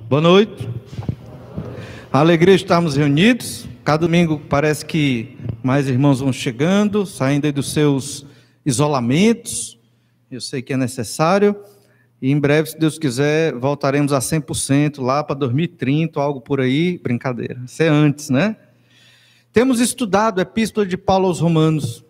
Boa noite. A alegria de estarmos reunidos. Cada domingo parece que mais irmãos vão chegando, saindo aí dos seus isolamentos. Eu sei que é necessário. E em breve, se Deus quiser, voltaremos a 100% lá para 2030, algo por aí. Brincadeira. Isso é antes, né? Temos estudado a Epístola de Paulo aos Romanos.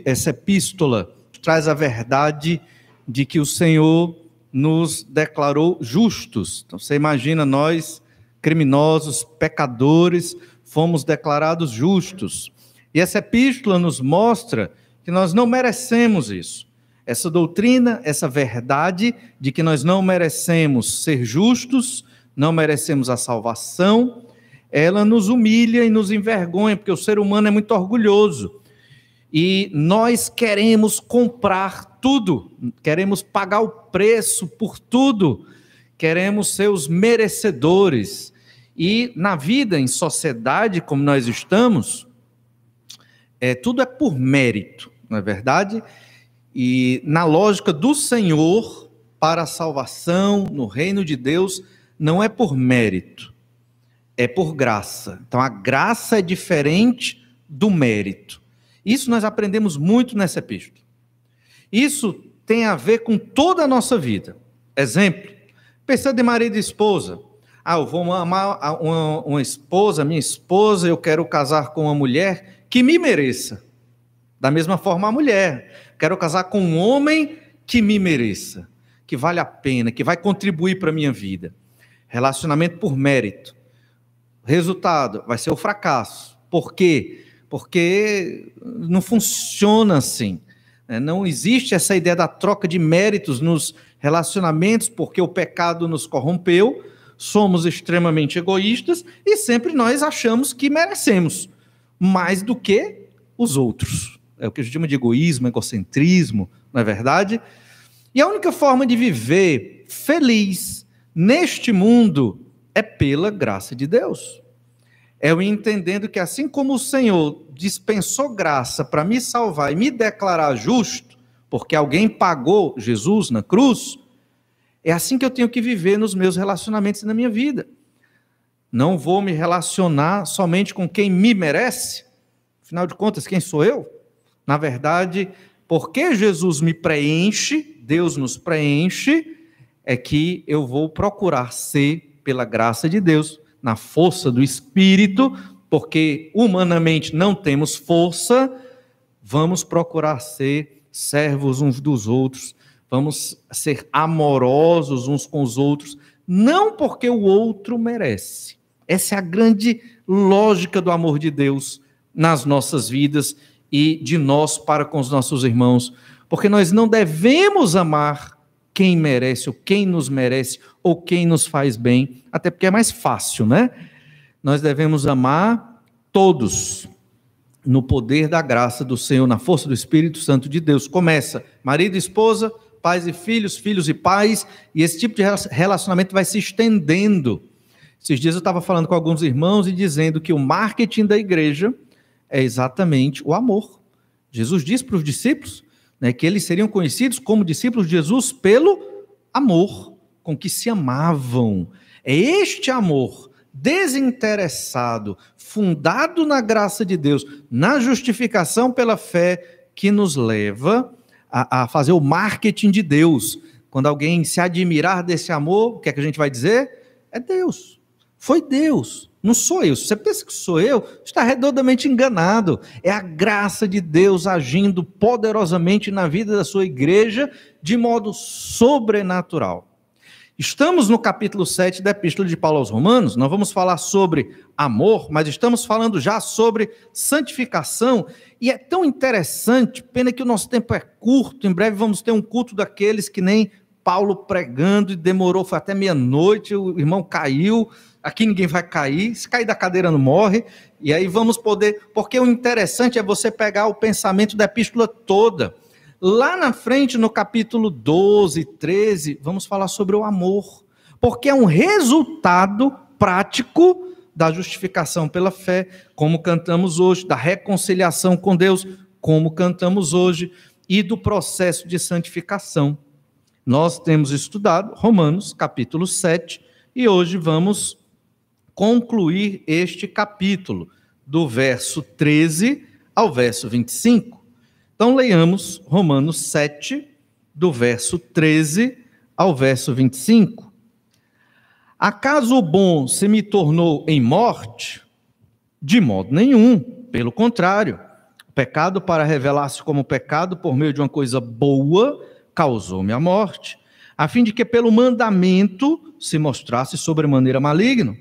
Essa epístola traz a verdade de que o Senhor nos declarou justos. Então você imagina, nós, criminosos, pecadores, fomos declarados justos. E essa epístola nos mostra que nós não merecemos isso. Essa doutrina, essa verdade de que nós não merecemos ser justos, não merecemos a salvação, ela nos humilha e nos envergonha, porque o ser humano é muito orgulhoso. E nós queremos comprar tudo, queremos pagar o preço por tudo, queremos ser os merecedores. E na vida, em sociedade como nós estamos, tudo é por mérito, não é verdade? E na lógica do Senhor, para a salvação, no reino de Deus, não é por mérito, é por graça. Então a graça é diferente do mérito. Isso nós aprendemos muito nessa epístola. Isso tem a ver com toda a nossa vida. Exemplo, pensando em marido e esposa. Eu vou amar uma esposa, minha esposa, eu quero casar com uma mulher que me mereça. Da mesma forma a mulher. Quero casar com um homem que me mereça, que vale a pena, que vai contribuir para a minha vida. Relacionamento por mérito. Resultado, vai ser o fracasso. Por quê? Porque não funciona assim. Não existe essa ideia da troca de méritos nos relacionamentos, porque o pecado nos corrompeu, somos extremamente egoístas e sempre nós achamos que merecemos mais do que os outros. É o que a gente chama de egoísmo, egocentrismo, não é verdade? E a única forma de viver feliz neste mundo é pela graça de Deus. É eu entendendo que assim como o Senhor dispensou graça para me salvar e me declarar justo, porque alguém pagou Jesus na cruz, é assim que eu tenho que viver nos meus relacionamentos e na minha vida. Não vou me relacionar somente com quem me merece, afinal de contas, quem sou eu? Na verdade, porque Jesus me preenche, Deus nos preenche, é que eu vou procurar ser, pela graça de Deus, na força do Espírito, porque humanamente não temos força, vamos procurar ser servos uns dos outros, vamos ser amorosos uns com os outros, não porque o outro merece. Essa é a grande lógica do amor de Deus nas nossas vidas e de nós para com os nossos irmãos, porque nós não devemos amar quem merece, ou quem nos merece, ou quem nos faz bem, até porque é mais fácil, né? Nós devemos amar todos, no poder da graça do Senhor, na força do Espírito Santo de Deus. Começa marido e esposa, pais e filhos, filhos e pais, e esse tipo de relacionamento vai se estendendo. Esses dias eu estava falando com alguns irmãos e dizendo que o marketing da igreja é exatamente o amor. Jesus disse para os discípulos, que eles seriam conhecidos como discípulos de Jesus pelo amor com que se amavam. É este amor desinteressado, fundado na graça de Deus, na justificação pela fé, que nos leva a fazer o marketing de Deus. Quando alguém se admirar desse amor, o que é que a gente vai dizer? É Deus. Foi Deus, não sou eu. Se você pensa que sou eu, está redondamente enganado. É a graça de Deus agindo poderosamente na vida da sua igreja de modo sobrenatural. Estamos no capítulo 7 da Epístola de Paulo aos Romanos, nós vamos falar sobre amor, mas estamos falando já sobre santificação, e é tão interessante, pena que o nosso tempo é curto, em breve vamos ter um culto daqueles que nem Paulo pregando, e demorou, foi até meia-noite, o irmão caiu. Aqui ninguém vai cair, se cair da cadeira não morre, e aí vamos poder, porque o interessante é você pegar o pensamento da epístola toda. Lá na frente, no capítulo 12, 13, vamos falar sobre o amor, porque é um resultado prático da justificação pela fé, como cantamos hoje, da reconciliação com Deus, como cantamos hoje, e do processo de santificação. Nós temos estudado Romanos, capítulo 7, E hoje vamos concluir este capítulo, do verso 13 ao verso 25. Então, leiamos Romanos 7, do verso 13 ao verso 25. Acaso o bom se me tornou em morte? De modo nenhum, pelo contrário. O pecado, para revelar-se como pecado por meio de uma coisa boa, causou-me a morte, a fim de que pelo mandamento se mostrasse sobremaneira maligno.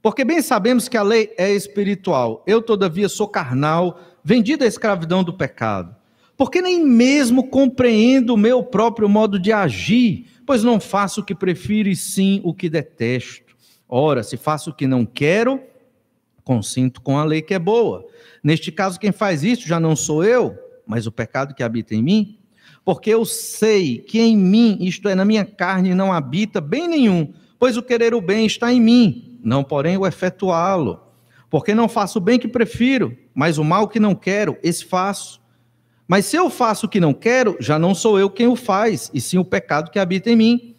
Porque bem sabemos que a lei é espiritual, eu todavia sou carnal, vendido à escravidão do pecado. Porque nem mesmo compreendo o meu próprio modo de agir, pois não faço o que prefiro e sim o que detesto. Ora, se faço o que não quero, consinto com a lei que é boa. Neste caso, quem faz isso já não sou eu, mas o pecado que habita em mim. Porque eu sei que em mim, isto é, na minha carne, não habita bem nenhum, pois o querer o bem está em mim, não porém o efetuá-lo. Porque não faço o bem que prefiro, mas o mal que não quero, esse faço. Mas se eu faço o que não quero, já não sou eu quem o faz, e sim o pecado que habita em mim.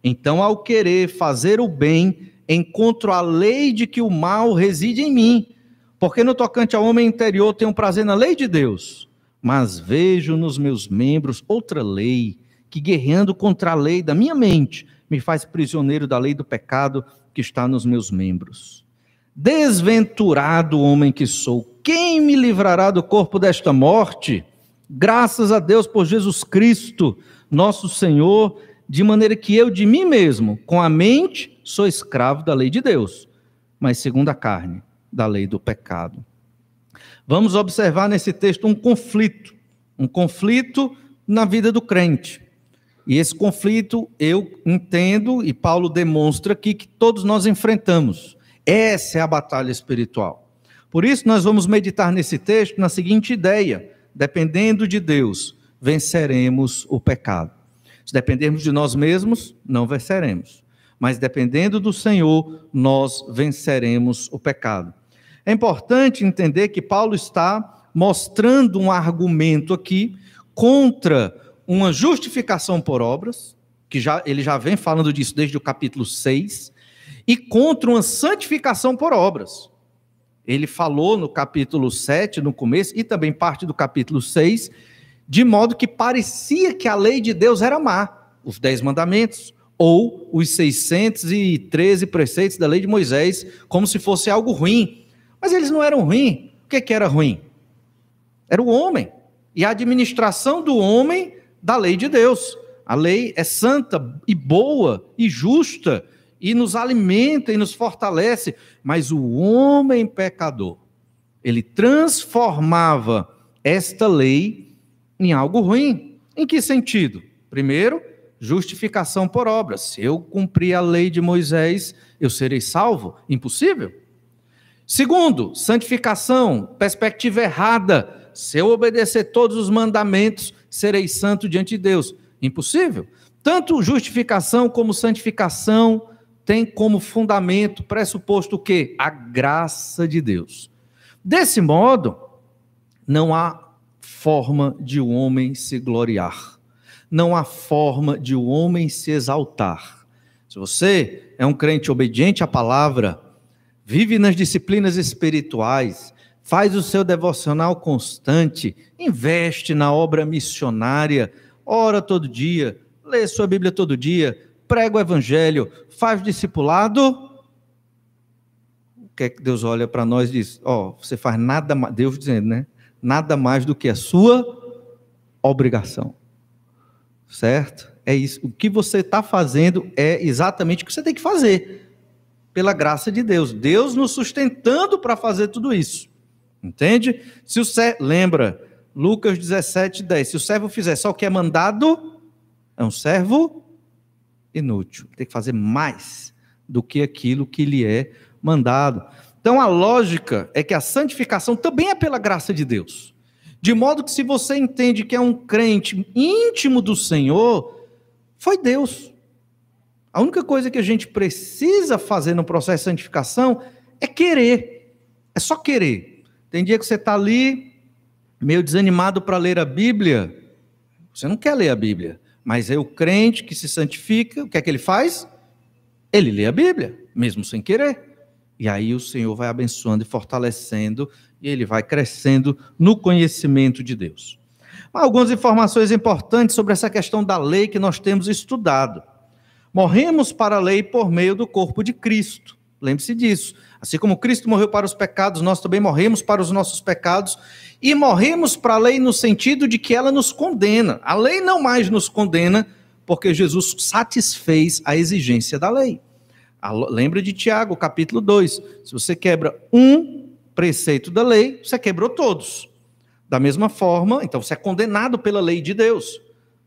Então, ao querer fazer o bem, encontro a lei de que o mal reside em mim. Porque no tocante ao homem interior tenho prazer na lei de Deus, mas vejo nos meus membros outra lei, que guerreando contra a lei da minha mente, me faz prisioneiro da lei do pecado que está nos meus membros. Desventurado homem que sou, quem me livrará do corpo desta morte? Graças a Deus por Jesus Cristo, nosso Senhor, de maneira que eu de mim mesmo, com a mente, sou escravo da lei de Deus, mas segundo a carne, da lei do pecado. Vamos observar nesse texto um conflito na vida do crente. E esse conflito eu entendo, e Paulo demonstra aqui, que todos nós enfrentamos. Essa é a batalha espiritual. Por isso nós vamos meditar nesse texto na seguinte ideia: dependendo de Deus, venceremos o pecado. Se dependermos de nós mesmos, não venceremos. Mas dependendo do Senhor, nós venceremos o pecado. É importante entender que Paulo está mostrando um argumento aqui contra uma justificação por obras, que ele já vem falando disso desde o capítulo 6, e contra uma santificação por obras. Ele falou no capítulo 7, no começo, e também parte do capítulo 6, de modo que parecia que a lei de Deus era má, os 10 mandamentos, ou os 613 preceitos da lei de Moisés, como se fosse algo ruim. Mas eles não eram ruins. O que era ruim? Era o homem, e a administração do homem da lei de Deus. A lei é santa e boa e justa, e nos alimenta e nos fortalece, mas o homem pecador, ele transformava esta lei em algo ruim. Em que sentido? Primeiro, justificação por obras. Se eu cumprir a lei de Moisés, eu serei salvo? Impossível. Segundo, santificação, perspectiva errada. Se eu obedecer todos os mandamentos, serei santo diante de Deus? Impossível. Tanto justificação como santificação tem como fundamento, pressuposto o quê? A graça de Deus. Desse modo, não há forma de o homem se gloriar. Não há forma de o homem se exaltar. Se você é um crente obediente à palavra, vive nas disciplinas espirituais, faz o seu devocional constante, investe na obra missionária, ora todo dia, lê sua Bíblia todo dia, prega o evangelho, faz discipulado, o que é que Deus olha para nós e diz? Você faz nada mais, Deus dizendo, né? Nada mais do que a sua obrigação. Certo? É isso. O que você está fazendo é exatamente o que você tem que fazer, pela graça de Deus. Deus nos sustentando para fazer tudo isso. Entende? Lembra, Lucas 17:10. Se o servo fizer só o que é mandado, é um servo inútil. Tem que fazer mais do que aquilo que lhe é mandado. Então a lógica é que a santificação também é pela graça de Deus. De modo que se você entende que é um crente íntimo do Senhor, foi Deus. A única coisa que a gente precisa fazer no processo de santificação é querer. É só querer. Tem dia que você está ali, meio desanimado para ler a Bíblia. Você não quer ler a Bíblia. Mas é o crente que se santifica, o que é que ele faz? ele lê a Bíblia, mesmo sem querer. E aí o Senhor vai abençoando e fortalecendo, e ele vai crescendo no conhecimento de Deus. Algumas informações importantes sobre essa questão da lei que nós temos estudado. Morremos para a lei por meio do corpo de Cristo. Lembre-se disso. Assim como Cristo morreu para os pecados, nós também morremos para os nossos pecados. E morremos para a lei no sentido de que ela nos condena. A lei não mais nos condena, porque Jesus satisfez a exigência da lei. Lembra de Tiago, capítulo 2. Se você quebra um preceito da lei, você quebrou todos. Da mesma forma, então você é condenado pela lei de Deus.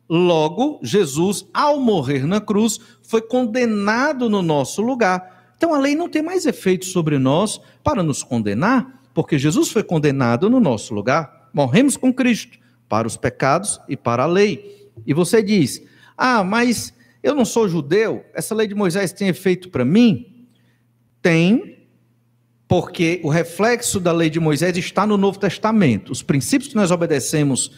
Logo, Jesus, ao morrer na cruz, foi condenado no nosso lugar. Então a lei não tem mais efeito sobre nós para nos condenar, porque Jesus foi condenado no nosso lugar. Morremos com Cristo para os pecados e para a lei. E você diz: mas eu não sou judeu, essa lei de Moisés tem efeito para mim? Tem, porque o reflexo da lei de Moisés está no Novo Testamento. Os princípios que nós obedecemos,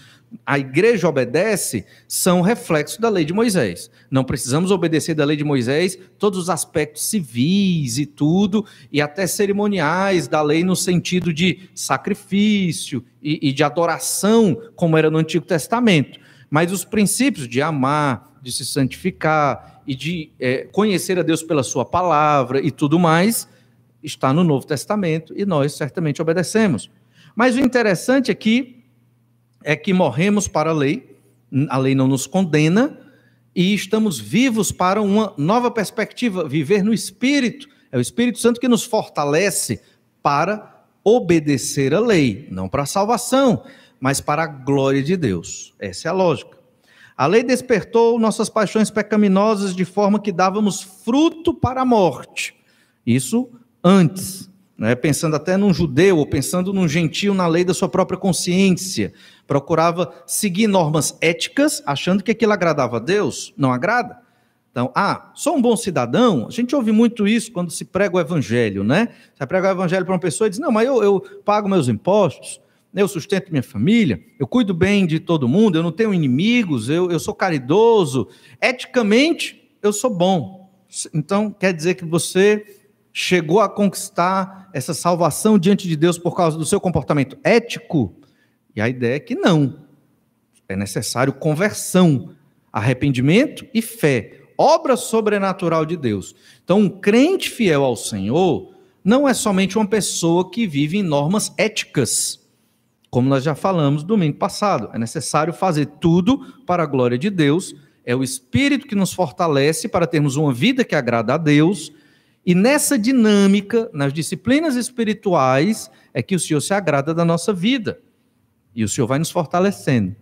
a igreja obedece, são reflexos da lei de Moisés. Não precisamos obedecer da lei de Moisés todos os aspectos civis e tudo, e até cerimoniais da lei no sentido de sacrifício e de adoração, como era no Antigo Testamento. Mas os princípios de amar, de se santificar e de conhecer a Deus pela sua palavra e tudo mais, está no Novo Testamento e nós certamente obedecemos. Mas o interessante aqui é que morremos para a lei não nos condena e estamos vivos para uma nova perspectiva, viver no Espírito. É o Espírito Santo que nos fortalece para obedecer a lei, não para a salvação, mas para a glória de Deus. Essa é a lógica. A lei despertou nossas paixões pecaminosas de forma que dávamos fruto para a morte. Isso antes, né? Pensando até num judeu ou pensando num gentio na lei da sua própria consciência. Procurava seguir normas éticas, achando que aquilo agradava a Deus. Não agrada? Então, sou um bom cidadão. A gente ouve muito isso quando se prega o evangelho, né? Você prega o evangelho para uma pessoa e diz: não, mas eu pago meus impostos, eu sustento minha família, eu cuido bem de todo mundo, eu não tenho inimigos, eu sou caridoso, eticamente eu sou bom. Então quer dizer que você chegou a conquistar essa salvação diante de Deus por causa do seu comportamento ético? E a ideia é que não. É necessário conversão, arrependimento e fé, obra sobrenatural de Deus. Então um crente fiel ao Senhor não é somente uma pessoa que vive em normas éticas, como nós já falamos domingo passado. É necessário fazer tudo para a glória de Deus. É o Espírito que nos fortalece para termos uma vida que agrada a Deus. E nessa dinâmica, nas disciplinas espirituais, é que o Senhor se agrada da nossa vida. E o Senhor vai nos fortalecendo.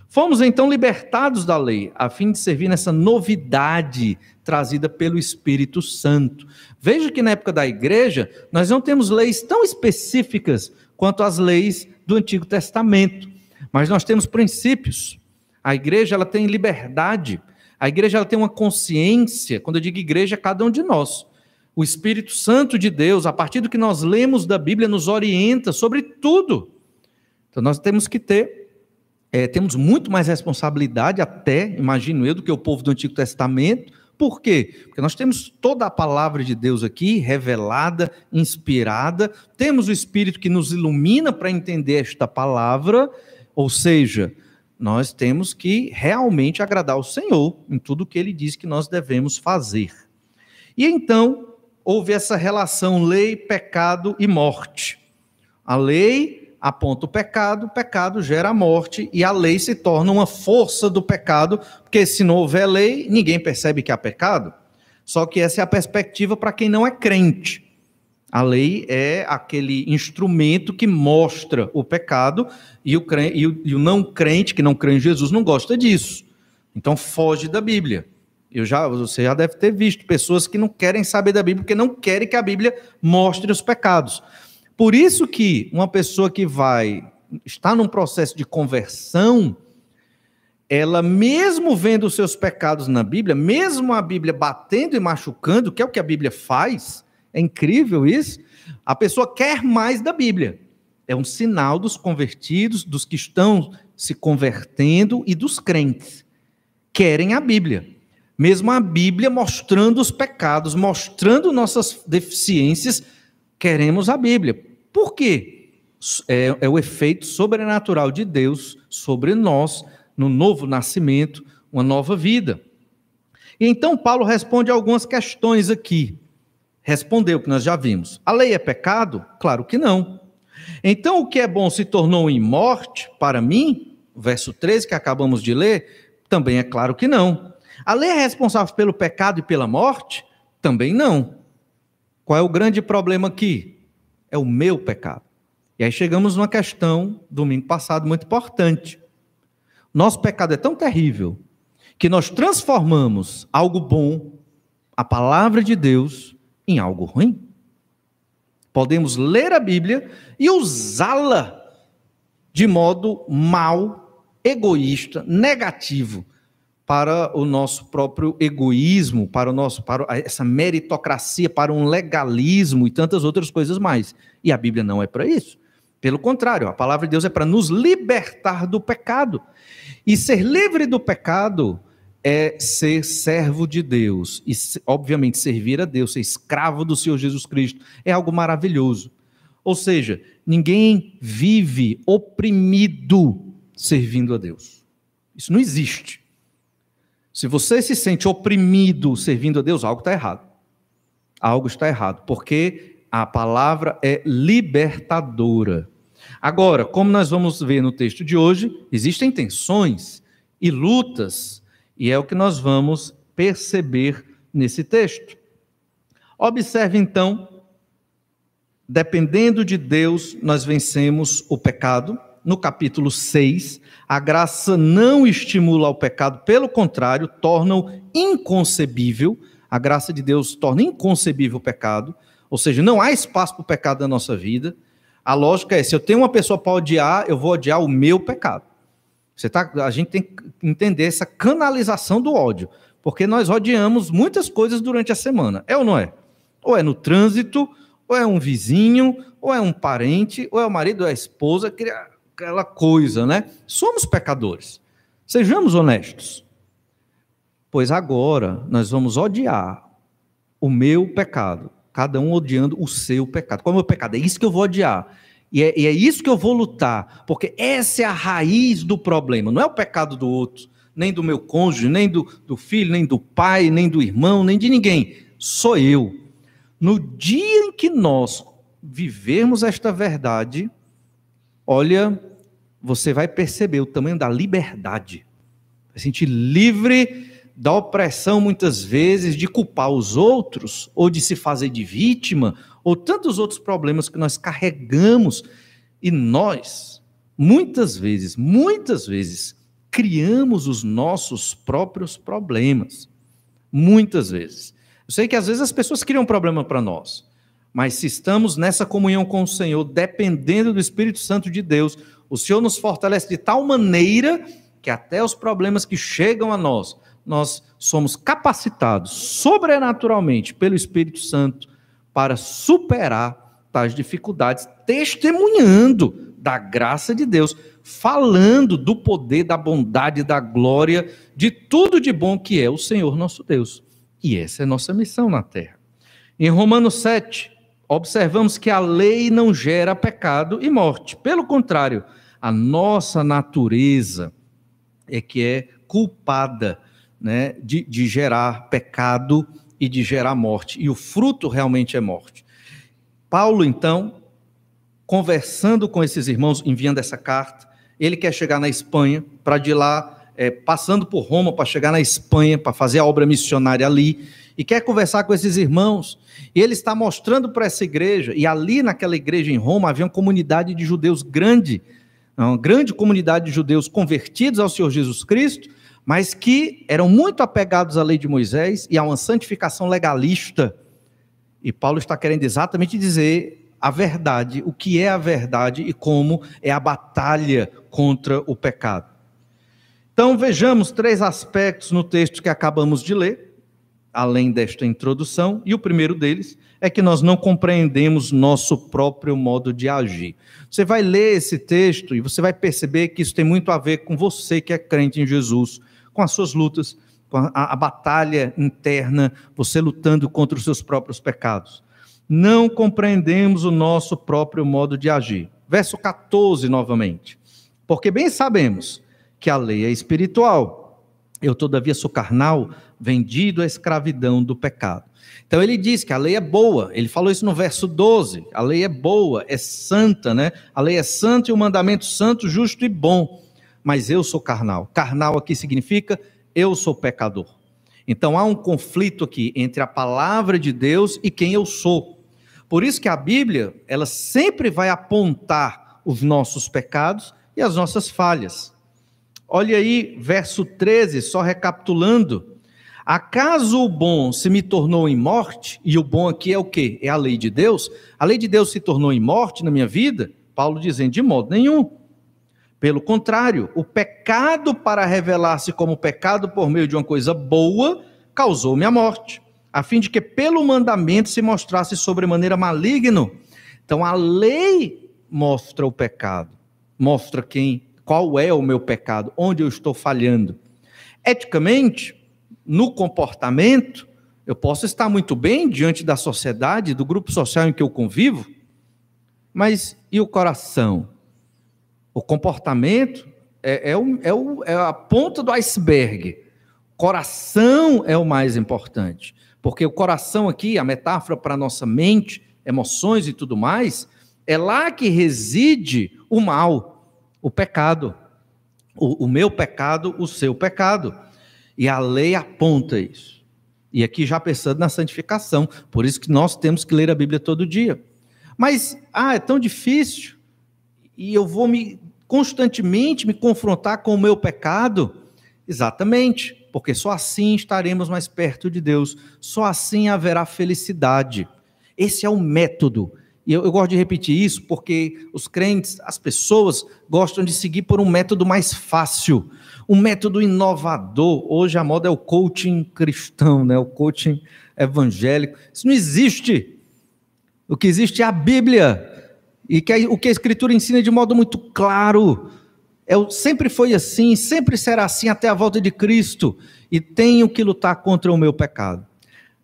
Fomos então libertados da lei, a fim de servir nessa novidade trazida pelo Espírito Santo. Veja que na época da igreja, nós não temos leis tão específicas quanto as leis do Antigo Testamento, mas nós temos princípios. A igreja ela tem liberdade, a igreja ela tem uma consciência. Quando eu digo igreja, é cada um de nós. O Espírito Santo de Deus, a partir do que nós lemos da Bíblia, nos orienta sobre tudo. Então nós temos que temos muito mais responsabilidade até, imagino eu, do que o povo do Antigo Testamento. Por quê? Porque nós temos toda a palavra de Deus aqui, revelada, inspirada, temos o Espírito que nos ilumina para entender esta palavra, ou seja, nós temos que realmente agradar ao Senhor em tudo que Ele diz que nós devemos fazer. E então, houve essa relação lei, pecado e morte. A lei aponta o pecado gera a morte, e a lei se torna uma força do pecado, porque se não houver lei, ninguém percebe que há pecado. Só que essa é a perspectiva para quem não é crente. A lei é aquele instrumento que mostra o pecado, e o não crente, que não crê em Jesus, não gosta disso. Então foge da Bíblia. Você já deve ter visto pessoas que não querem saber da Bíblia, porque não querem que a Bíblia mostre os pecados. Por isso que uma pessoa que está num processo de conversão, ela mesmo vendo os seus pecados na Bíblia, mesmo a Bíblia batendo e machucando, que é o que a Bíblia faz, é incrível isso, a pessoa quer mais da Bíblia. É um sinal dos convertidos, dos que estão se convertendo e dos crentes. Querem a Bíblia. Mesmo a Bíblia mostrando os pecados, mostrando nossas deficiências, queremos a Bíblia. Por quê? É o efeito sobrenatural de Deus sobre nós, no novo nascimento, uma nova vida. E então Paulo responde algumas questões aqui. Respondeu, que nós já vimos. A lei é pecado? Claro que não. Então o que é bom se tornou em morte para mim? Verso 13 que acabamos de ler, também é claro que não. A lei é responsável pelo pecado e pela morte? Também não. Qual é o grande problema aqui? É o meu pecado. E aí chegamos numa questão, domingo passado, muito importante. Nosso pecado é tão terrível que nós transformamos algo bom, a palavra de Deus, em algo ruim. Podemos ler a Bíblia e usá-la de modo mau, egoísta, negativo, para o nosso próprio egoísmo, para essa meritocracia, para um legalismo e tantas outras coisas mais. E a Bíblia não é para isso. Pelo contrário, a palavra de Deus é para nos libertar do pecado. E ser livre do pecado é ser servo de Deus. E, obviamente, servir a Deus, ser escravo do Senhor Jesus Cristo, é algo maravilhoso. Ou seja, ninguém vive oprimido servindo a Deus. Isso não existe. Se você se sente oprimido servindo a Deus, algo está errado. Algo está errado, porque a palavra é libertadora. Agora, como nós vamos ver no texto de hoje, existem tensões e lutas, e é o que nós vamos perceber nesse texto. Observe então, dependendo de Deus, nós vencemos o pecado. No capítulo 6, a graça não estimula o pecado, pelo contrário, torna-o inconcebível. A graça de Deus torna inconcebível o pecado, ou seja, não há espaço para o pecado na nossa vida. A lógica é, se eu tenho uma pessoa para odiar, eu vou odiar o meu pecado. A gente tem que entender essa canalização do ódio, porque nós odiamos muitas coisas durante a semana, é ou não é? Ou é no trânsito, ou é um vizinho, ou é um parente, ou é o marido, ou é a esposa, aquela coisa, né? Somos pecadores. Sejamos honestos. Pois agora nós vamos odiar o meu pecado, cada um odiando o seu pecado. Qual é o meu pecado? É isso que eu vou odiar. E é isso que eu vou lutar, porque essa é a raiz do problema. Não é o pecado do outro, nem do meu cônjuge, nem do filho, nem do pai, nem do irmão, nem de ninguém. Sou eu. No dia em que nós vivermos esta verdade, olha, você vai perceber o tamanho da liberdade. Vai se sentir livre da opressão, muitas vezes, de culpar os outros, ou de se fazer de vítima, ou tantos outros problemas que nós carregamos. E nós, muitas vezes, criamos os nossos próprios problemas. Muitas vezes. Eu sei que às vezes as pessoas criam problema para nós, mas se estamos nessa comunhão com o Senhor, dependendo do Espírito Santo de Deus, o Senhor nos fortalece de tal maneira que até os problemas que chegam a nós somos capacitados sobrenaturalmente pelo Espírito Santo para superar tais dificuldades, testemunhando da graça de Deus, falando do poder, da bondade, da glória, de tudo de bom que é o Senhor nosso Deus. E essa é a nossa missão na terra. Em Romanos 7, observamos que a lei não gera pecado e morte. Pelo contrário, a nossa natureza é que é culpada, né, de gerar pecado e de gerar morte. E o fruto realmente é morte. Paulo, então, conversando com esses irmãos, enviando essa carta, ele quer chegar na Espanha, para de lá, passando por Roma, para chegar na Espanha, para fazer a obra missionária ali, e quer conversar com esses irmãos, e ele está mostrando para essa igreja, e ali naquela igreja em Roma havia uma comunidade de judeus grande, uma grande comunidade de judeus convertidos ao Senhor Jesus Cristo, mas que eram muito apegados à lei de Moisés e a uma santificação legalista. E Paulo está querendo exatamente dizer a verdade, o que é a verdade e como é a batalha contra o pecado. Então vejamos 3 aspectos no texto que acabamos de ler, além desta introdução, e o primeiro deles é que nós não compreendemos nosso próprio modo de agir. Você vai ler esse texto e você vai perceber que isso tem muito a ver com você que é crente em Jesus, com as suas lutas, com a batalha interna, você lutando contra os seus próprios pecados. Não compreendemos o nosso próprio modo de agir. Verso 14 novamente. Porque bem sabemos que a lei é espiritual. Eu, todavia, sou carnal, vendido à escravidão do pecado. Então ele diz que a lei é boa. Ele falou isso no verso 12. A lei é boa, é santa, né? A lei é santa e o mandamento santo, justo e bom. Mas eu sou carnal. Carnal aqui significa eu sou pecador. Então há um conflito aqui entre a palavra de Deus e quem eu sou. Por isso que a Bíblia, ela sempre vai apontar os nossos pecados e as nossas falhas. Olha aí, verso 13, só recapitulando. Acaso o bom se me tornou em morte? E o bom aqui é o quê? É a lei de Deus? A lei de Deus se tornou em morte na minha vida? Paulo dizendo, de modo nenhum. Pelo contrário, o pecado, para revelar-se como pecado por meio de uma coisa boa, causou-me a morte, a fim de que pelo mandamento se mostrasse sobremaneira maligno. Então a lei mostra o pecado, mostra qual é o meu pecado, onde eu estou falhando. Eticamente, no comportamento, eu posso estar muito bem diante da sociedade, do grupo social em que eu convivo, mas e o coração? O comportamento é a ponta do iceberg. Coração é o mais importante. Porque o coração aqui, a metáfora para a nossa mente, emoções e tudo mais, é lá que reside o mal, o pecado. O meu pecado, o seu pecado. E a lei aponta isso. E aqui já pensando na santificação. Por isso que nós temos que ler a Bíblia todo dia. Mas, é tão difícil. E eu vou constantemente me confrontar com o meu pecado? Exatamente, porque só assim estaremos mais perto de Deus, só assim haverá felicidade. Esse é o método, e eu gosto de repetir isso, porque os crentes, as pessoas, gostam de seguir por um método mais fácil, um método inovador. Hoje a moda é o coaching cristão, né? O coaching evangélico. Isso não existe. O que existe é a Bíblia, e o que a Escritura ensina de modo muito claro. Sempre foi assim, sempre será assim até a volta de Cristo, e tenho que lutar contra o meu pecado.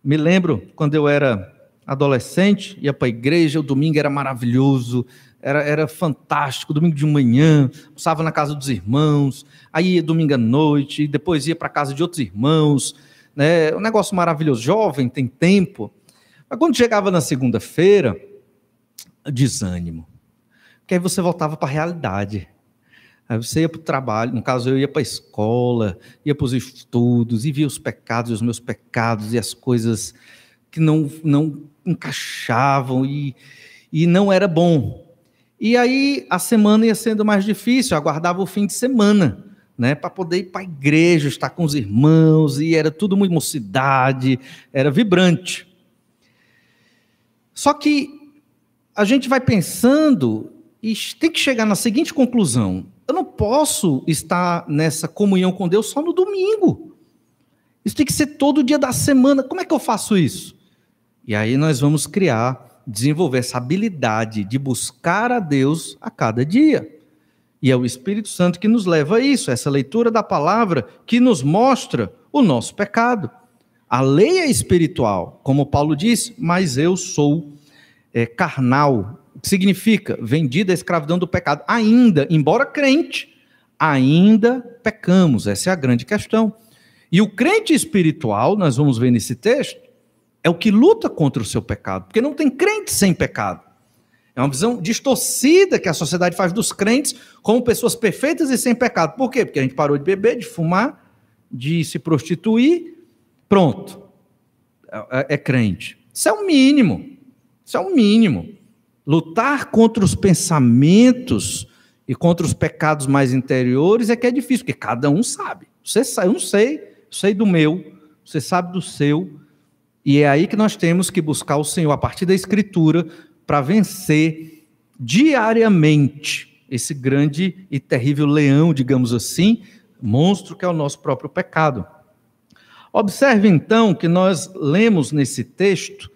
Me lembro, quando eu era adolescente, ia para a igreja, o domingo era maravilhoso, era fantástico, domingo de manhã, passava na casa dos irmãos, aí ia domingo à noite, e depois ia para a casa de outros irmãos, né? Um negócio maravilhoso, jovem, tem tempo. Mas quando chegava na segunda-feira, desânimo, porque aí você voltava para a realidade. Aí você ia para o trabalho, no caso eu ia para a escola, ia para os estudos, e via os pecados, os meus pecados, e as coisas que não encaixavam, e não era bom. E aí a semana ia sendo mais difícil, eu aguardava o fim de semana, né, para poder ir para a igreja, estar com os irmãos, e era tudo muito mocidade, era vibrante. Só que a gente vai pensando e tem que chegar na seguinte conclusão: eu não posso estar nessa comunhão com Deus só no domingo. Isso tem que ser todo dia da semana. Como é que eu faço isso? E aí nós vamos desenvolver essa habilidade de buscar a Deus a cada dia. E é o Espírito Santo que nos leva a isso, essa leitura da palavra que nos mostra o nosso pecado. A lei é espiritual, como Paulo disse, mas eu sou carnal, que significa vendido à escravidão do pecado. Ainda, embora crente, ainda pecamos. Essa é a grande questão. E o crente espiritual, nós vamos ver nesse texto, é o que luta contra o seu pecado, porque não tem crente sem pecado. É uma visão distorcida que a sociedade faz dos crentes como pessoas perfeitas e sem pecado. Por quê? Porque a gente parou de beber, de fumar, de se prostituir, pronto, é crente. Isso é o mínimo. Isso é o mínimo. Lutar contra os pensamentos e contra os pecados mais interiores é que é difícil, porque cada um sabe. Você sabe, eu não sei, eu sei do meu, você sabe do seu, e é aí que nós temos que buscar o Senhor, a partir da Escritura, para vencer diariamente esse grande e terrível leão, digamos assim, monstro que é o nosso próprio pecado. Observe então que nós lemos nesse texto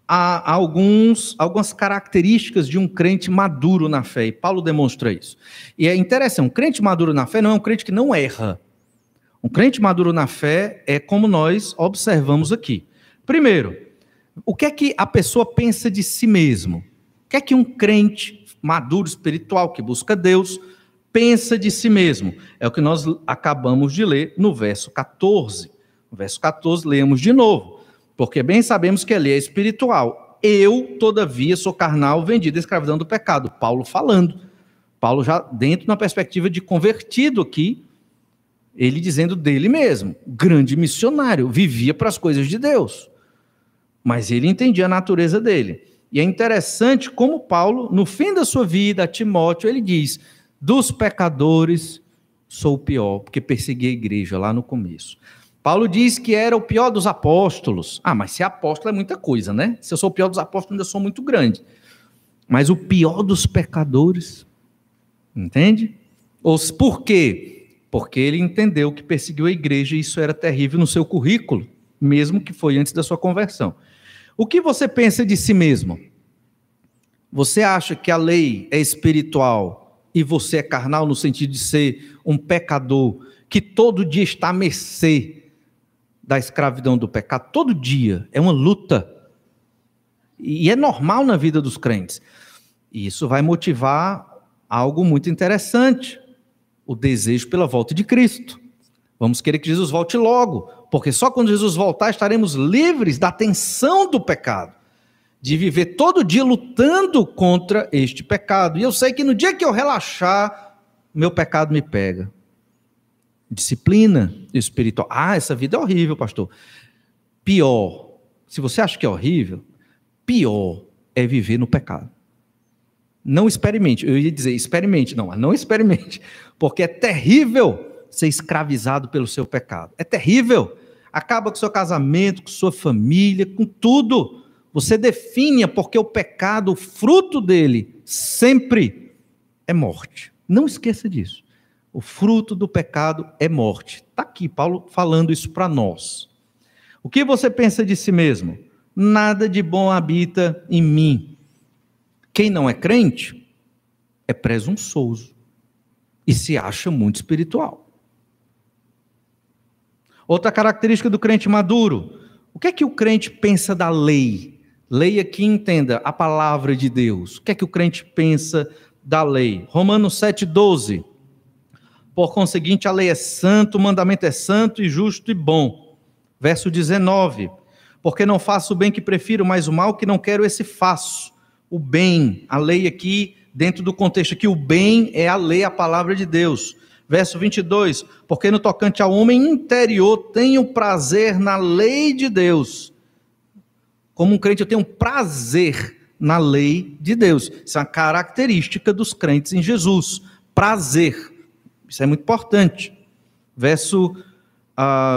há algumas características de um crente maduro na fé, e Paulo demonstra isso. E é interessante, um crente maduro na fé não é um crente que não erra. Um crente maduro na fé é como nós observamos aqui. Primeiro, o que é que a pessoa pensa de si mesmo? O que é que um crente maduro espiritual que busca Deus pensa de si mesmo? É o que nós acabamos de ler no verso 14. No verso 14, lemos de novo. Porque bem sabemos que a lei é espiritual. Eu, todavia, sou carnal, vendido à escravidão do pecado. Paulo falando. Paulo já dentro na perspectiva de convertido aqui, ele dizendo dele mesmo, grande missionário, vivia para as coisas de Deus. Mas ele entendia a natureza dele. E é interessante como Paulo, no fim da sua vida, a Timóteo, ele diz, dos pecadores sou o pior, porque persegui a igreja lá no começo. Paulo diz que era o pior dos apóstolos. Ah, mas ser apóstolo é muita coisa, né? Se eu sou o pior dos apóstolos, ainda sou muito grande. Mas o pior dos pecadores, entende? Por quê? Porque ele entendeu que perseguiu a igreja e isso era terrível no seu currículo, mesmo que foi antes da sua conversão. O que você pensa de si mesmo? Você acha que a lei é espiritual e você é carnal no sentido de ser um pecador que todo dia está à mercê da escravidão do pecado? Todo dia, é uma luta. E é normal na vida dos crentes. E isso vai motivar algo muito interessante, o desejo pela volta de Cristo. Vamos querer que Jesus volte logo, porque só quando Jesus voltar estaremos livres da tensão do pecado, de viver todo dia lutando contra este pecado. E eu sei que no dia que eu relaxar, meu pecado me pega. Disciplina espiritual. Ah, essa vida é horrível, pastor. Pior, se você acha que é horrível, pior é viver no pecado. Não experimente, eu ia dizer experimente, não experimente, porque é terrível ser escravizado pelo seu pecado, é terrível, acaba com o seu casamento, com sua família, com tudo, você define, porque o pecado, o fruto dele, sempre é morte, não esqueça disso, o fruto do pecado é morte, está aqui Paulo falando isso para nós. O que você pensa de si mesmo? Nada de bom habita em mim. Quem não é crente é presunçoso e se acha muito espiritual. Outra característica do crente maduro, o que é que o crente pensa da lei? Lei aqui, entenda, a palavra de Deus. O que é que o crente pensa da lei? Romanos 7,12. Por conseguinte, a lei é santa, o mandamento é santo e justo e bom. Verso 19. Porque não faço o bem que prefiro, mas o mal que não quero, esse faço. O bem, a lei aqui, dentro do contexto aqui, o bem é a lei, a palavra de Deus. Verso 22, porque no tocante ao homem interior, tenho prazer na lei de Deus. Como um crente, eu tenho prazer na lei de Deus. Isso é uma característica dos crentes em Jesus. Prazer. Isso é muito importante. Verso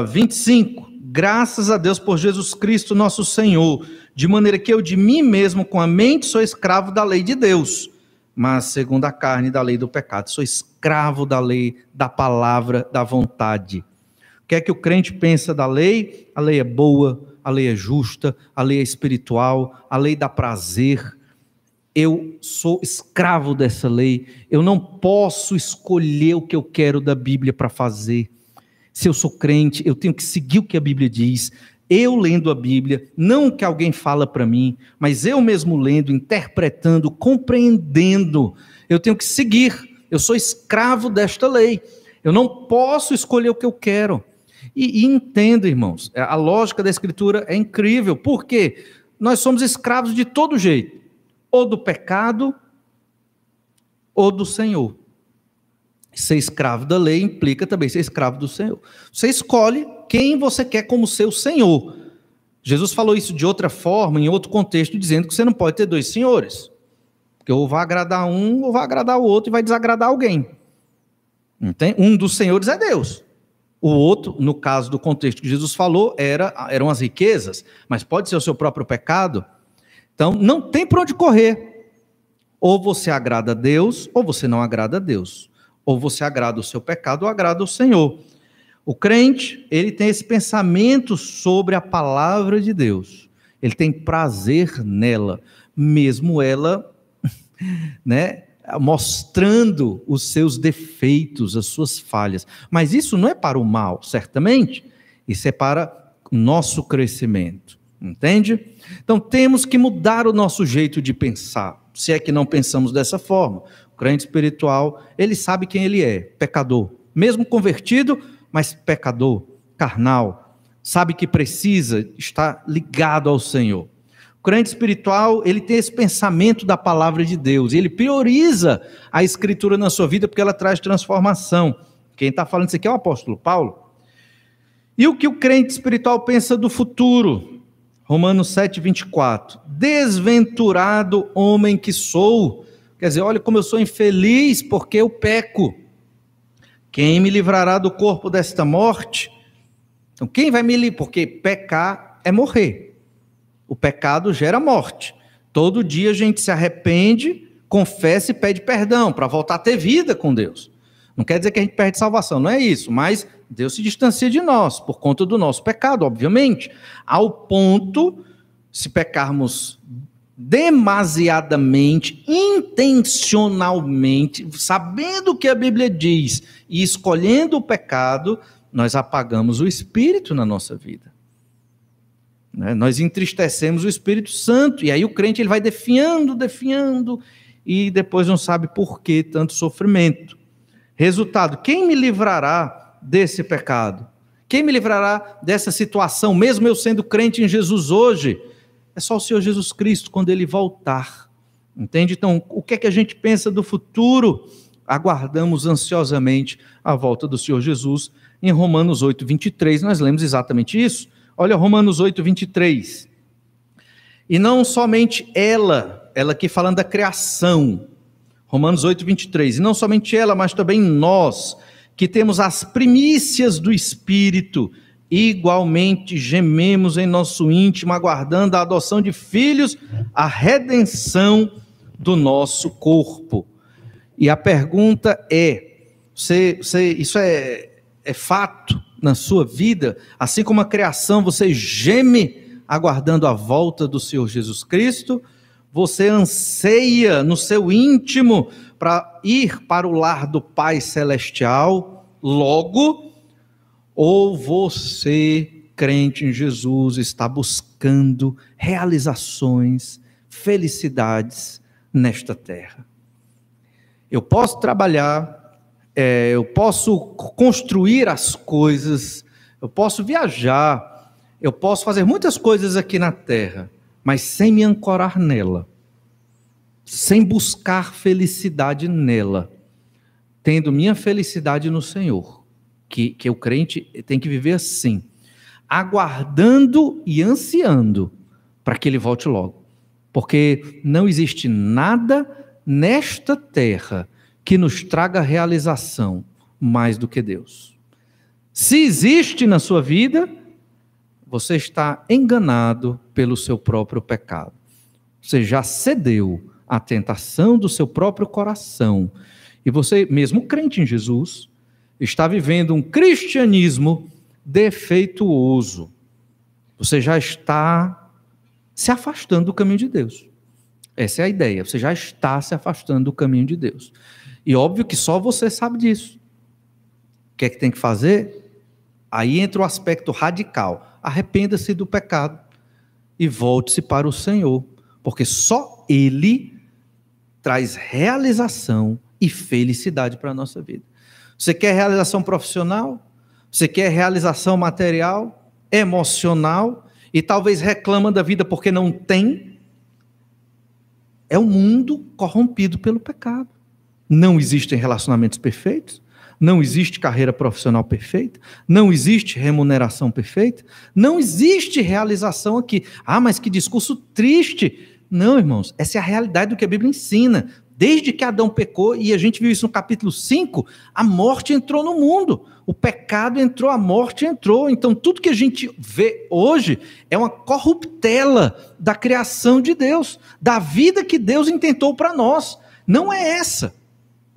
25, graças a Deus por Jesus Cristo nosso Senhor, de maneira que eu de mim mesmo com a mente sou escravo da lei de Deus, mas segundo a carne da lei do pecado, sou escravo da lei, da palavra, da vontade. O que é que o crente pensa da lei? A lei é boa, a lei é justa, a lei é espiritual, a lei dá prazer. Eu sou escravo dessa lei, eu não posso escolher o que eu quero da Bíblia para fazer. Se eu sou crente, eu tenho que seguir o que a Bíblia diz. Eu lendo a Bíblia, não o que alguém fala para mim, mas eu mesmo lendo, interpretando, compreendendo. Eu tenho que seguir. Eu sou escravo desta lei. Eu não posso escolher o que eu quero. E entenda, irmãos, a lógica da Escritura é incrível. Por quê? Nós somos escravos de todo jeito. Ou do pecado, ou do Senhor. Ser escravo da lei implica também ser escravo do Senhor. Você escolhe quem você quer como seu Senhor. Jesus falou isso de outra forma, em outro contexto, dizendo que você não pode ter dois senhores. Porque ou vai agradar um, ou vai agradar o outro e vai desagradar alguém. Entende? Um dos senhores é Deus. O outro, no caso do contexto que Jesus falou, eram as riquezas, mas pode ser o seu próprio pecado. Então, não tem para onde correr. Ou você agrada a Deus, ou você não agrada a Deus. Ou você agrada o seu pecado, ou agrada o Senhor. O crente, ele tem esse pensamento sobre a palavra de Deus. Ele tem prazer nela, mesmo ela, né, mostrando os seus defeitos, as suas falhas. Mas isso não é para o mal, certamente. Isso é para o nosso crescimento. Entende? Então temos que mudar o nosso jeito de pensar, se é que não pensamos dessa forma. O crente espiritual, ele sabe quem ele é, pecador. Mesmo convertido, mas pecador, carnal. Sabe que precisa estar ligado ao Senhor. O crente espiritual, ele tem esse pensamento da palavra de Deus. Ele prioriza a Escritura na sua vida porque ela traz transformação. Quem está falando isso aqui é o apóstolo Paulo. E o que o crente espiritual pensa do futuro? Romanos 7, 24. Desventurado homem que sou. Quer dizer, olha como eu sou infeliz porque eu peco. Quem me livrará do corpo desta morte? Então, quem vai me livrar? Porque pecar é morrer. O pecado gera morte. Todo dia a gente se arrepende, confessa e pede perdão para voltar a ter vida com Deus. Não quer dizer que a gente perde salvação, não é isso, mas Deus se distancia de nós por conta do nosso pecado, obviamente, ao ponto, se pecarmos demasiadamente, intencionalmente, sabendo o que a Bíblia diz e escolhendo o pecado, nós apagamos o Espírito na nossa vida. Nós entristecemos o Espírito Santo, e aí o crente ele vai definhando, e depois não sabe por que tanto sofrimento. Resultado, quem me livrará desse pecado? Quem me livrará dessa situação, mesmo eu sendo crente em Jesus hoje? É só o Senhor Jesus Cristo quando Ele voltar. Entende? Então, o que é que a gente pensa do futuro? Aguardamos ansiosamente a volta do Senhor Jesus. Em Romanos 8, 23, nós lemos exatamente isso. Olha Romanos 8, 23. E não somente ela aqui falando da criação, Romanos 8, 23, e não somente ela, mas também nós, que temos as primícias do Espírito, igualmente gememos em nosso íntimo, aguardando a adoção de filhos, a redenção do nosso corpo. E a pergunta é, isso é fato na sua vida? Assim como a criação, você geme aguardando a volta do Senhor Jesus Cristo? Você anseia no seu íntimo para ir para o lar do Pai Celestial logo? Ou você, crente em Jesus, está buscando realizações, felicidades nesta terra? Eu posso trabalhar, eu posso construir as coisas, eu posso viajar, eu posso fazer muitas coisas aqui na terra, mas sem me ancorar nela, sem buscar felicidade nela, tendo minha felicidade no Senhor, que o crente tem que viver assim, aguardando e ansiando para que Ele volte logo, porque não existe nada nesta terra que nos traga realização mais do que Deus. Se existe na sua vida, você está enganado pelo seu próprio pecado. Você já cedeu à tentação do seu próprio coração. E você, mesmo crente em Jesus, está vivendo um cristianismo defeituoso. Você já está se afastando do caminho de Deus. Essa é a ideia. Você já está se afastando do caminho de Deus. E óbvio que só você sabe disso. O que é que tem que fazer? Aí entra o aspecto radical. Arrependa-se do pecado e volte-se para o Senhor, porque só Ele traz realização e felicidade para a nossa vida. Você quer realização profissional? Você quer realização material, emocional, e talvez reclama da vida porque não tem? É um mundo corrompido pelo pecado. Não existem relacionamentos perfeitos, não existe carreira profissional perfeita, não existe remuneração perfeita, não existe realização aqui. Ah, mas que discurso triste. Não, irmãos, essa é a realidade do que a Bíblia ensina. Desde que Adão pecou, e a gente viu isso no capítulo 5, a morte entrou no mundo, o pecado entrou, a morte entrou. Então tudo que a gente vê hoje é uma corruptela da criação de Deus, da vida que Deus intentou para nós. Não é essa.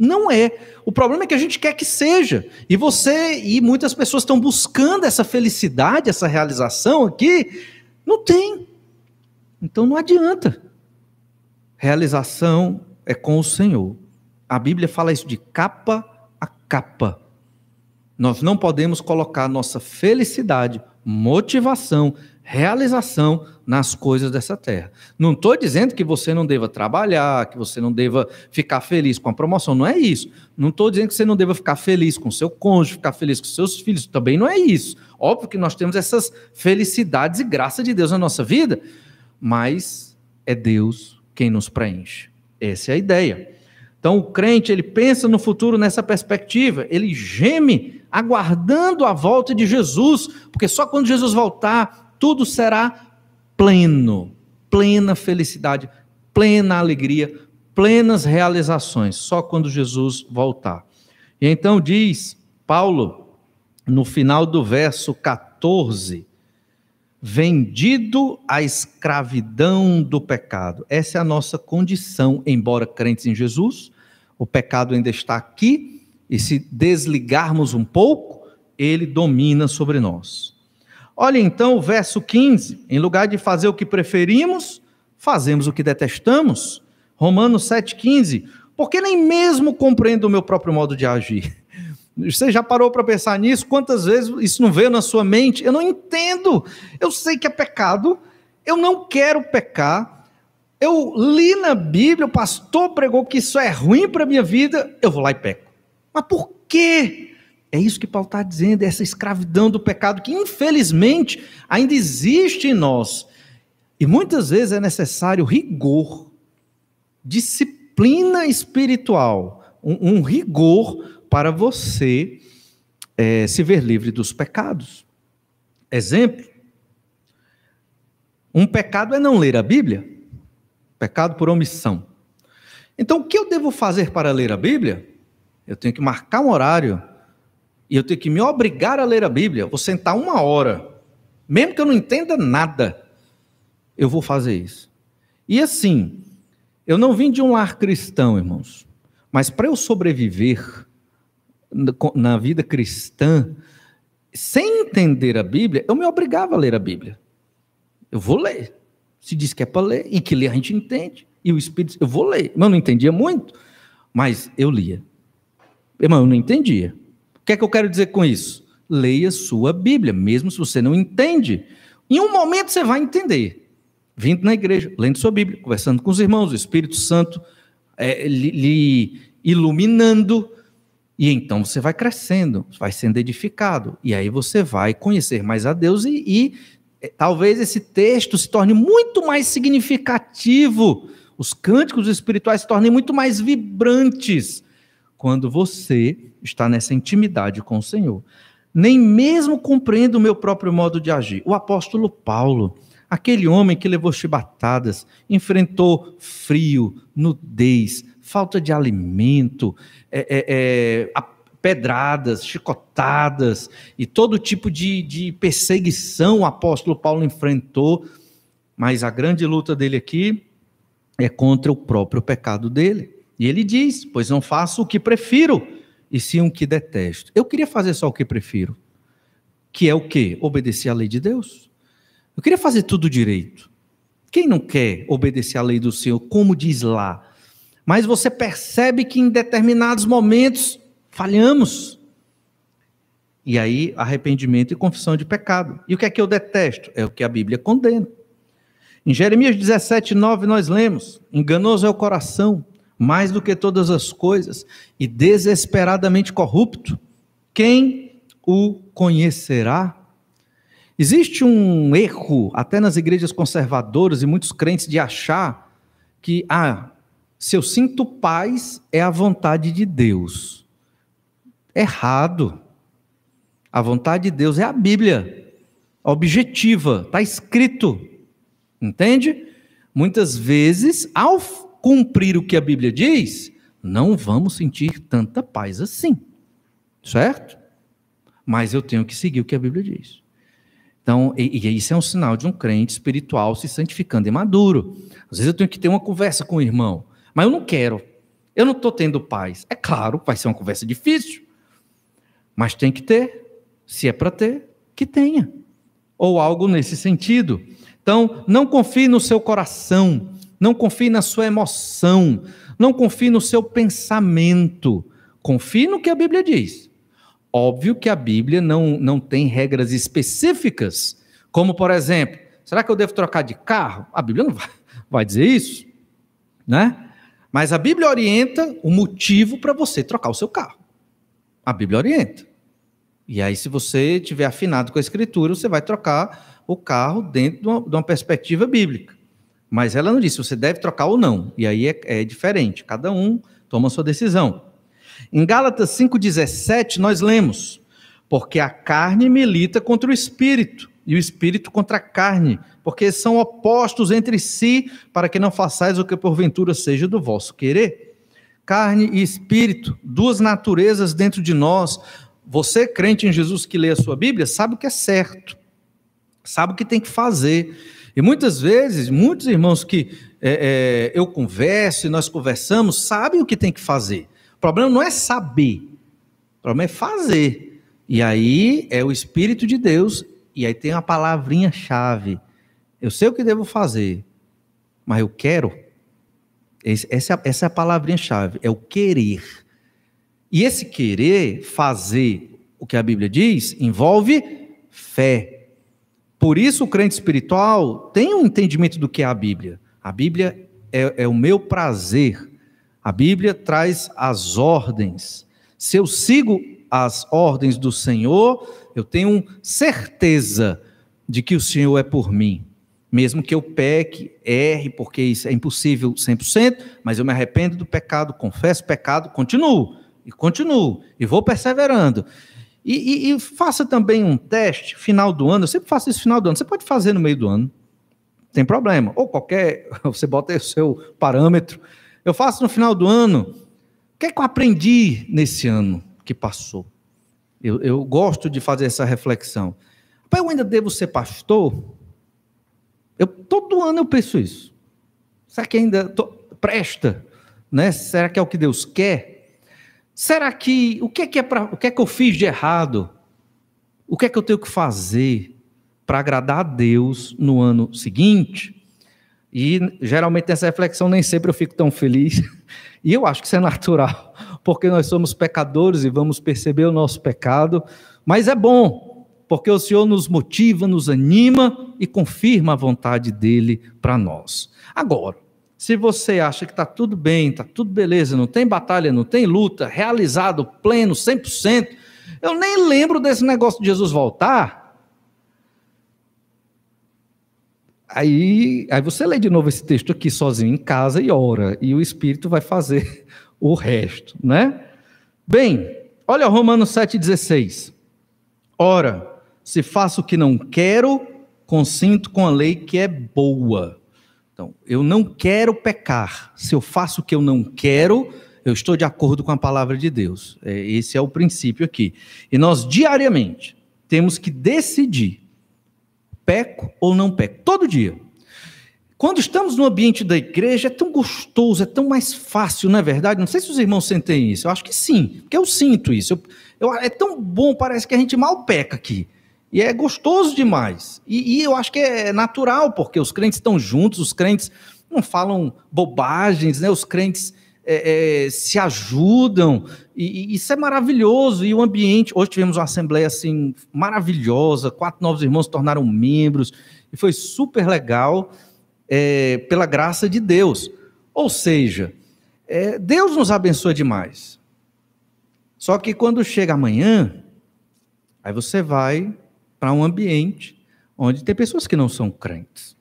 Não é. O problema é que a gente quer que seja. E você e muitas pessoas estão buscando essa felicidade, essa realização aqui. Não tem. Então não adianta. Realização é com o Senhor. A Bíblia fala isso de capa a capa. Nós não podemos colocar nossa felicidade, motivação, realização nas coisas dessa terra. Não estou dizendo que você não deva trabalhar, que você não deva ficar feliz com a promoção, não é isso. Não estou dizendo que você não deva ficar feliz com o seu cônjuge, ficar feliz com os seus filhos, também não é isso. Óbvio que nós temos essas felicidades e graça de Deus na nossa vida, mas é Deus quem nos preenche. Essa é a ideia. Então o crente, ele pensa no futuro nessa perspectiva, ele geme aguardando a volta de Jesus, porque só quando Jesus voltar, tudo será pleno, plena felicidade, plena alegria, plenas realizações, só quando Jesus voltar. E então diz Paulo, no final do verso 14, vendido à escravidão do pecado. Essa é a nossa condição, embora crentes em Jesus, o pecado ainda está aqui, e se desligarmos um pouco, ele domina sobre nós. Olha então o verso 15, em lugar de fazer o que preferimos, fazemos o que detestamos. Romanos 7,15, porque nem mesmo compreendo o meu próprio modo de agir. Você já parou para pensar nisso? Quantas vezes isso não veio na sua mente? Eu não entendo, eu sei que é pecado, eu não quero pecar, eu li na Bíblia, o pastor pregou que isso é ruim para a minha vida, eu vou lá e peco. Mas por quê? É isso que Paulo está dizendo, essa escravidão do pecado que infelizmente ainda existe em nós. E muitas vezes é necessário rigor, disciplina espiritual, um rigor para você se ver livre dos pecados. Exemplo, um pecado é não ler a Bíblia, pecado por omissão. Então o que eu devo fazer para ler a Bíblia? Eu tenho que marcar um horário, e eu tenho que me obrigar a ler a Bíblia. Vou sentar 1 hora, mesmo que eu não entenda nada, eu vou fazer isso. E assim, eu não vim de um lar cristão, irmãos, mas para eu sobreviver na vida cristã, sem entender a Bíblia, eu me obrigava a ler a Bíblia. Eu vou ler. Se diz que é para ler, e que ler a gente entende. E o Espírito, eu vou ler. Eu não entendia muito, mas eu lia. Irmão, eu não entendia. O que é que eu quero dizer com isso? Leia sua Bíblia, mesmo se você não entende. Em um momento você vai entender. Vindo na igreja, lendo sua Bíblia, conversando com os irmãos, o Espírito Santo lhe iluminando, e então você vai crescendo, vai sendo edificado, e aí você vai conhecer mais a Deus, e talvez esse texto se torne muito mais significativo, os cânticos espirituais se tornem muito mais vibrantes, quando você está nessa intimidade com o Senhor. Nem mesmo compreendo o meu próprio modo de agir. O apóstolo Paulo, aquele homem que levou chibatadas, enfrentou frio, nudez, falta de alimento, pedradas, chicotadas e todo tipo de perseguição o apóstolo Paulo enfrentou, mas a grande luta dele aqui é contra o próprio pecado dele. E ele diz, pois não faço o que prefiro, e sim o que detesto. Eu queria fazer só o que prefiro, que é o quê? Obedecer à lei de Deus. Eu queria fazer tudo direito. Quem não quer obedecer à lei do Senhor, como diz lá? Mas você percebe que em determinados momentos falhamos. E aí, arrependimento e confissão de pecado. E o que é que eu detesto? É o que a Bíblia condena. Em Jeremias 17:9 nós lemos, enganoso é o coração, mais do que todas as coisas, e desesperadamente corrupto, quem o conhecerá? Existe um erro, até nas igrejas conservadoras e muitos crentes, de achar que, se eu sinto paz, é a vontade de Deus. Errado. A vontade de Deus é a Bíblia, objetiva, está escrito, entende? Muitas vezes, ao cumprir o que a Bíblia diz, não vamos sentir tanta paz assim, certo? Mas eu tenho que seguir o que a Bíblia diz. Então, e isso é um sinal de um crente espiritual se santificando e maduro. Às vezes eu tenho que ter uma conversa com o irmão, mas eu não quero, eu não estou tendo paz. É claro, vai ser uma conversa difícil, mas tem que ter, se é para ter, que tenha, ou algo nesse sentido. Então, não confie no seu coração, Não confie na sua emoção. Não confie no seu pensamento. Confie no que a Bíblia diz. Óbvio que a Bíblia não tem regras específicas, como, por exemplo, será que eu devo trocar de carro? A Bíblia não vai dizer isso, né? Mas a Bíblia orienta o motivo para você trocar o seu carro. A Bíblia orienta. E aí, se você estiver afinado com a Escritura, você vai trocar o carro dentro de uma perspectiva bíblica. Mas ela não diz se você deve trocar ou não. E aí é diferente. Cada um toma a sua decisão. Em Gálatas 5,17, nós lemos: porque a carne milita contra o espírito, e o espírito contra a carne, porque são opostos entre si, para que não façais o que porventura seja do vosso querer. Carne e espírito, duas naturezas dentro de nós. Você, crente em Jesus, que lê a sua Bíblia, sabe o que é certo, sabe o que tem que fazer. E muitas vezes, muitos irmãos que eu converso e nós conversamos, sabem o que tem que fazer. O problema não é saber, o problema é fazer. E aí é o Espírito de Deus, e aí tem a palavrinha-chave. Eu sei o que devo fazer, mas eu quero. Essa é a palavrinha-chave, é o querer. E esse querer, fazer o que a Bíblia diz, envolve fé. Por isso o crente espiritual tem um entendimento do que é a Bíblia. A Bíblia é o meu prazer. A Bíblia traz as ordens. Se eu sigo as ordens do Senhor, eu tenho certeza de que o Senhor é por mim. Mesmo que eu peque, erre, porque isso é impossível 100%, mas eu me arrependo do pecado, confesso o pecado, continuo, e vou perseverando. E faça também um teste, final do ano, eu sempre faço isso no final do ano, você pode fazer no meio do ano, não tem problema, ou você bota aí o seu parâmetro. Eu faço no final do ano, o que é que eu aprendi nesse ano que passou? Eu gosto de fazer essa reflexão. Eu ainda devo ser pastor? Todo ano eu penso isso. Será que ainda presta? Né? Será que é o que Deus quer? Será que o que é que eu fiz de errado? O que é que eu tenho que fazer para agradar a Deus no ano seguinte? E geralmente nessa reflexão nem sempre eu fico tão feliz. E eu acho que isso é natural, porque nós somos pecadores e vamos perceber o nosso pecado. Mas é bom, porque o Senhor nos motiva, nos anima e confirma a vontade dele para nós. Agora, se você acha que está tudo bem, está tudo beleza, não tem batalha, não tem luta, realizado, pleno, 100%, eu nem lembro desse negócio de Jesus voltar. Aí você lê de novo esse texto aqui sozinho em casa e ora, e o Espírito vai fazer o resto, né? Bem, olha Romanos 7,16. Ora, se faço o que não quero, consinto com a lei que é boa. Então, eu não quero pecar. Se eu faço o que eu não quero, eu estou de acordo com a palavra de Deus. Esse é o princípio aqui. E nós diariamente temos que decidir, peco ou não peco, todo dia. Quando estamos no ambiente da igreja, é tão gostoso, é tão mais fácil, não é verdade? Não sei se os irmãos sentem isso, eu acho que sim, porque eu sinto isso. É tão bom, parece que a gente mal peca aqui. E é gostoso demais. E eu acho que é natural, porque os crentes estão juntos, os crentes não falam bobagens, né? Os crentes se ajudam, e isso é maravilhoso. E o ambiente, hoje tivemos uma assembleia assim, maravilhosa, 4 novos irmãos se tornaram membros, e foi super legal, pela graça de Deus. Ou seja, Deus nos abençoa demais. Só que quando chega amanhã, aí você vai para um ambiente onde tem pessoas que não são crentes.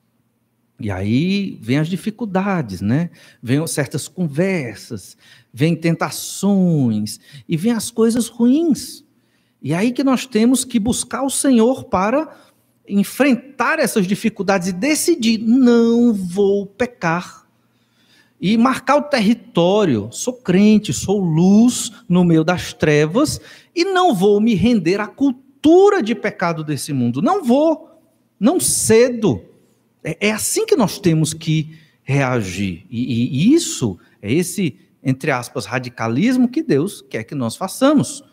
E aí vem as dificuldades, né? Vem certas conversas, vem tentações, e vem as coisas ruins. E aí que nós temos que buscar o Senhor para enfrentar essas dificuldades e decidir, não vou pecar. E marcar o território, sou crente, sou luz no meio das trevas, e não vou me render à cultura de pecado desse mundo. Não vou, não cedo. É assim que nós temos que reagir. E isso é esse, entre aspas, radicalismo que Deus quer que nós façamos.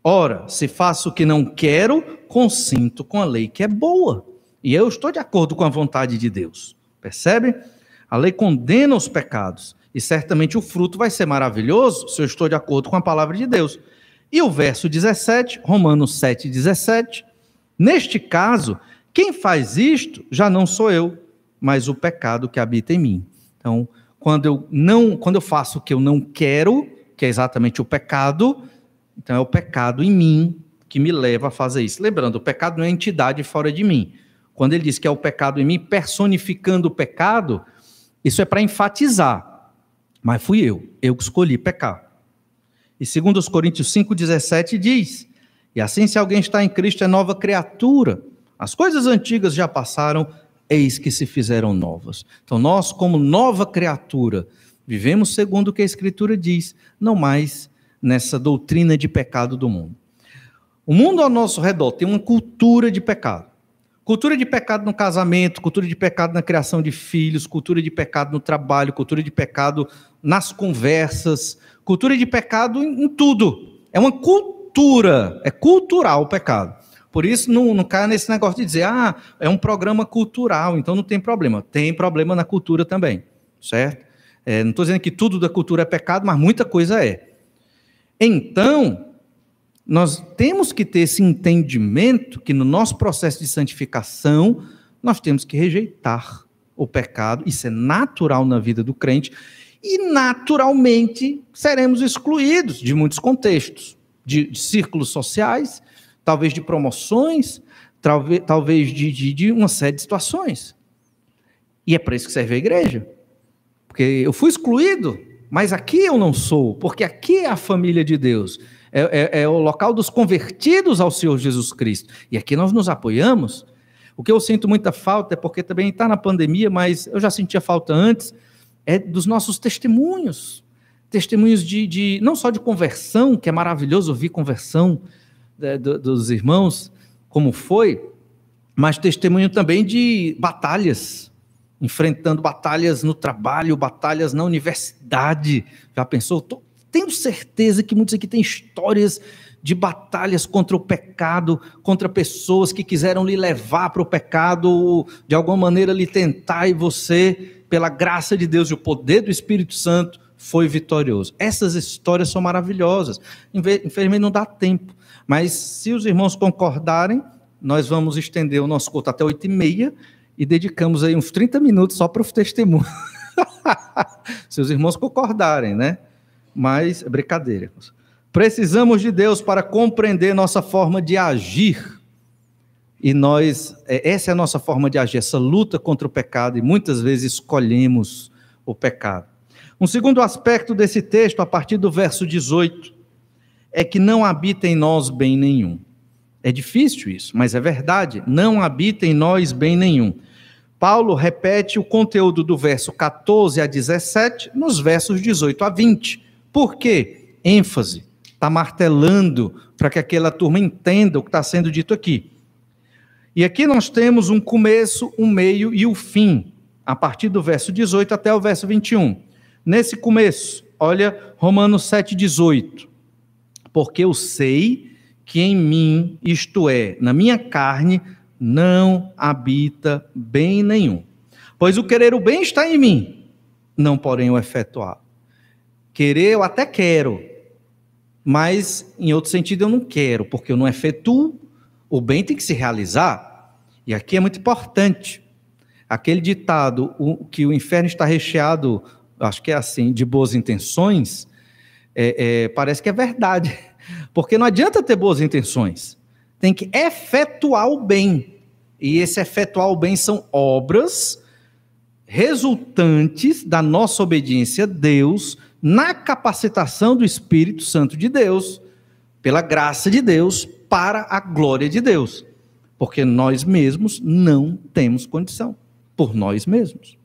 Ora, se faço o que não quero, consinto com a lei que é boa. E eu estou de acordo com a vontade de Deus. Percebe? A lei condena os pecados. E certamente o fruto vai ser maravilhoso se eu estou de acordo com a palavra de Deus. E o verso 17, Romanos 7,17, neste caso, quem faz isto já não sou eu, mas o pecado que habita em mim. Então, quando eu faço o que eu não quero, que é exatamente o pecado, então é o pecado em mim que me leva a fazer isso. Lembrando, o pecado não é entidade fora de mim. Quando ele diz que é o pecado em mim, personificando o pecado, isso é para enfatizar. Mas fui eu que escolhi pecar. E segundo os Coríntios 5,17 diz, e assim se alguém está em Cristo é nova criatura, as coisas antigas já passaram, eis que se fizeram novas. Então nós, como nova criatura, vivemos segundo o que a Escritura diz, não mais nessa doutrina de pecado do mundo. O mundo ao nosso redor tem uma cultura de pecado. Cultura de pecado no casamento, cultura de pecado na criação de filhos, cultura de pecado no trabalho, cultura de pecado nas conversas, cultura de pecado em tudo. É uma cultura, é cultural o pecado. Por isso não cai nesse negócio de dizer, é um programa cultural, então não tem problema. Tem problema na cultura também, certo? Não estou dizendo que tudo da cultura é pecado, mas muita coisa é. Então, nós temos que ter esse entendimento que no nosso processo de santificação, nós temos que rejeitar o pecado, isso é natural na vida do crente, e naturalmente seremos excluídos de muitos contextos, de círculos sociais, talvez de promoções, talvez de uma série de situações. E é para isso que serve a igreja, porque eu fui excluído, mas aqui eu não sou, porque aqui é a família de Deus, é o local dos convertidos ao Senhor Jesus Cristo. E aqui nós nos apoiamos. O que eu sinto muita falta é porque também está na pandemia, mas eu já sentia falta antes, é dos nossos testemunhos. Testemunhos não só de conversão, que é maravilhoso ouvir conversão dos irmãos, como foi, mas testemunho também de batalhas, enfrentando batalhas no trabalho, batalhas na universidade. Já pensou? Tenho certeza que muitos aqui têm histórias de batalhas contra o pecado, contra pessoas que quiseram lhe levar para o pecado, de alguma maneira lhe tentar, e você, pela graça de Deus e o poder do Espírito Santo, foi vitorioso. Essas histórias são maravilhosas. Infelizmente não dá tempo, mas se os irmãos concordarem, nós vamos estender o nosso culto até 8h30 e dedicamos aí uns 30 minutos só para o testemunho. Se os irmãos concordarem, né? Mas, brincadeira. Precisamos de Deus para compreender nossa forma de agir. E essa é a nossa forma de agir, essa luta contra o pecado, e muitas vezes escolhemos o pecado. Um segundo aspecto desse texto, a partir do verso 18, é que não habita em nós bem nenhum. É difícil isso, mas é verdade, não habita em nós bem nenhum. Paulo repete o conteúdo do verso 14 a 17 nos versos 18 a 20. Por quê? ênfase, está martelando para que aquela turma entenda o que está sendo dito aqui. E aqui nós temos um começo, um meio e o fim, a partir do verso 18 até o verso 21. Nesse começo, olha Romanos 7,18. Porque eu sei que em mim, isto é, na minha carne, não habita bem nenhum. Pois o querer o bem está em mim, não porém o efetuar. Querer eu até quero, mas em outro sentido eu não quero, porque eu não efetuo. O bem tem que se realizar. E aqui é muito importante. Aquele ditado, que o inferno está recheado, acho que é assim, de boas intenções, parece que é verdade. Porque não adianta ter boas intenções. Tem que efetuar o bem. E esse efetuar o bem são obras resultantes da nossa obediência a Deus, na capacitação do Espírito Santo de Deus, pela graça de Deus, para a glória de Deus. Porque nós mesmos não temos condição, por nós mesmos.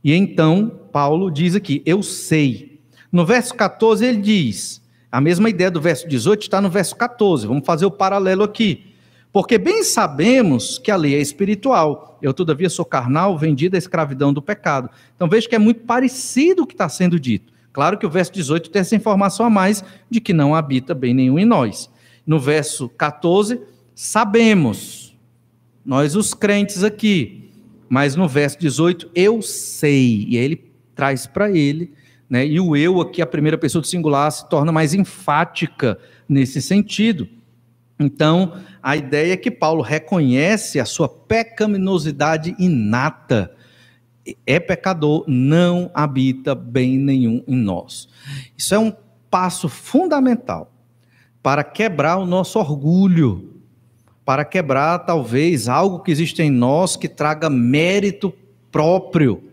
E então, Paulo diz aqui, eu sei. No verso 14 ele diz, a mesma ideia do verso 18 está no verso 14, vamos fazer o paralelo aqui. Porque bem sabemos que a lei é espiritual, eu todavia sou carnal, vendido à escravidão do pecado. Então veja que é muito parecido o que está sendo dito. Claro que o verso 18 tem essa informação a mais, de que não habita bem nenhum em nós. No verso 14, sabemos, nós os crentes aqui, mas no verso 18, eu sei, e aí ele traz para ele, né? E o eu aqui, a primeira pessoa do singular, se torna mais enfática nesse sentido. Então, a ideia é que Paulo reconhece a sua pecaminosidade inata, é pecador, não habita bem nenhum em nós. Isso é um passo fundamental para quebrar o nosso orgulho, para quebrar talvez algo que existe em nós que traga mérito próprio.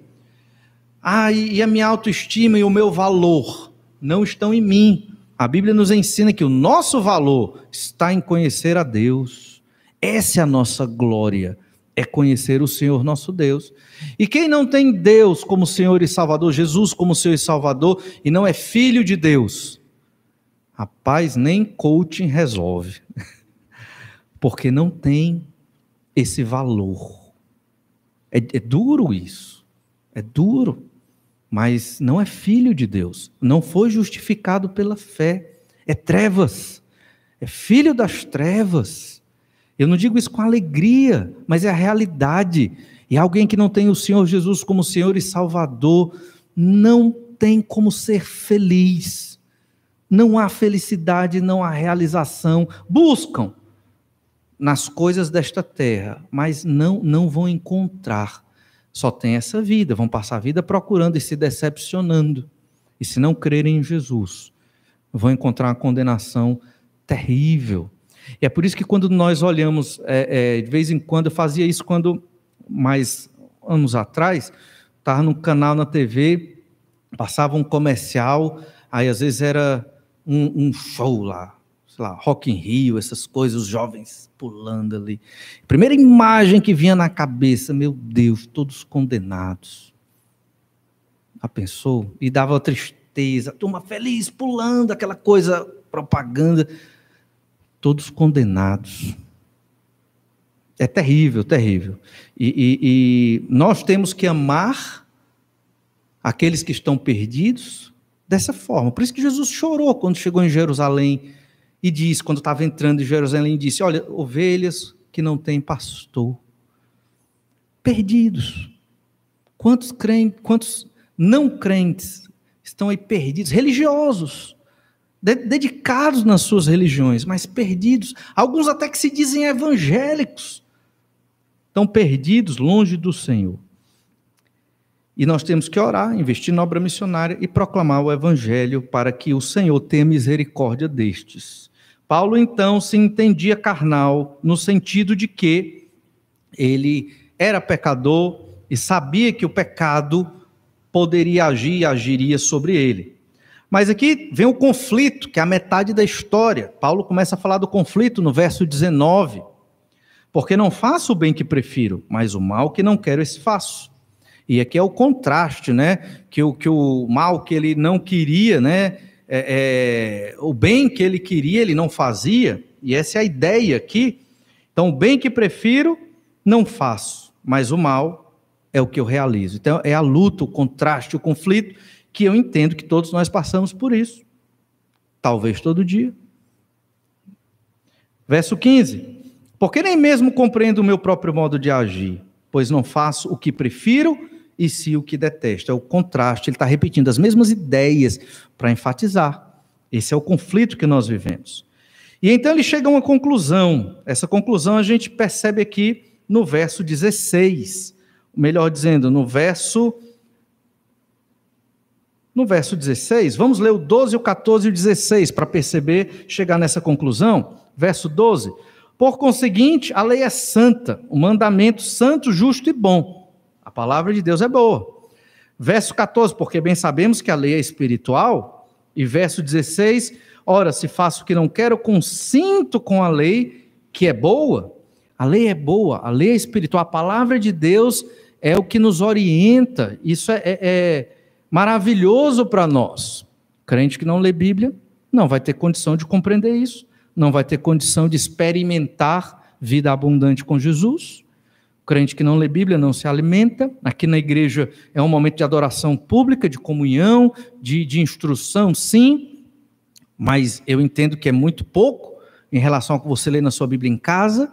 E a minha autoestima e o meu valor não estão em mim. A Bíblia nos ensina que o nosso valor está em conhecer a Deus. Essa é a nossa glória, é conhecer o Senhor nosso Deus. E quem não tem Deus como Senhor e Salvador, Jesus como Senhor e Salvador, e não é filho de Deus, rapaz, nem coaching resolve, porque não tem esse valor. É duro isso, é duro, mas não é filho de Deus, não foi justificado pela fé, é trevas, é filho das trevas. Eu não digo isso com alegria, mas é a realidade. E alguém que não tem o Senhor Jesus como Senhor e Salvador, não tem como ser feliz. Não há felicidade, não há realização. Buscam nas coisas desta terra, mas não vão encontrar. Só tem essa vida, vão passar a vida procurando e se decepcionando. E se não crerem em Jesus, vão encontrar uma condenação terrível. E é por isso que quando nós olhamos, de vez em quando, eu fazia isso quando, mais anos atrás, estava num canal na TV, passava um comercial, aí às vezes era um show lá, sei lá, Rock in Rio, essas coisas, os jovens pulando ali. Primeira imagem que vinha na cabeça, meu Deus, todos condenados. Já pensou? E dava tristeza, a turma feliz, pulando, aquela coisa, propaganda, todos condenados. É terrível, terrível. E nós temos que amar aqueles que estão perdidos dessa forma. Por isso que Jesus chorou quando chegou em Jerusalém e disse, quando estava entrando em Jerusalém, disse, olha, ovelhas que não têm pastor, perdidos. Quantos não crentes estão aí perdidos, religiosos, dedicados nas suas religiões, mas perdidos, alguns até que se dizem evangélicos, estão perdidos longe do Senhor. E nós temos que orar, investir na obra missionária e proclamar o evangelho para que o Senhor tenha misericórdia destes. Paulo então se entendia carnal no sentido de que ele era pecador e sabia que o pecado poderia agir e agiria sobre ele. Mas aqui vem o conflito, que é a metade da história. Paulo começa a falar do conflito no verso 19. Porque não faço o bem que prefiro, mas o mal que não quero, esse faço. E aqui é o contraste, né? Que o mal que ele não queria, né? O bem que ele queria, ele não fazia. E essa é a ideia aqui. Então, o bem que prefiro, não faço, mas o mal é o que eu realizo. Então, é a luta, o contraste, o conflito, que eu entendo que todos nós passamos por isso. Talvez todo dia. Verso 15. Porque nem mesmo compreendo o meu próprio modo de agir, pois não faço o que prefiro e sim o que detesto. É o contraste, ele está repetindo as mesmas ideias para enfatizar. Esse é o conflito que nós vivemos. E então ele chega a uma conclusão. Essa conclusão a gente percebe aqui no verso 16. Melhor dizendo, no verso 16. Vamos ler o 12, o 14 e o 16 para perceber, chegar nessa conclusão. Verso 12. Por conseguinte, a lei é santa, o mandamento santo, justo e bom. A palavra de Deus é boa. Verso 14, porque bem sabemos que a lei é espiritual. E verso 16, ora, se faço o que não quero, consinto com a lei que é boa. A lei é boa, a lei é espiritual. A palavra de Deus é o que nos orienta. Isso é maravilhoso para nós. Crente que não lê Bíblia não vai ter condição de compreender isso. Não vai ter condição de experimentar vida abundante com Jesus. O crente que não lê Bíblia não se alimenta. Aqui na igreja é um momento de adoração pública, de comunhão, de instrução, sim, mas eu entendo que é muito pouco em relação ao que você lê na sua Bíblia em casa.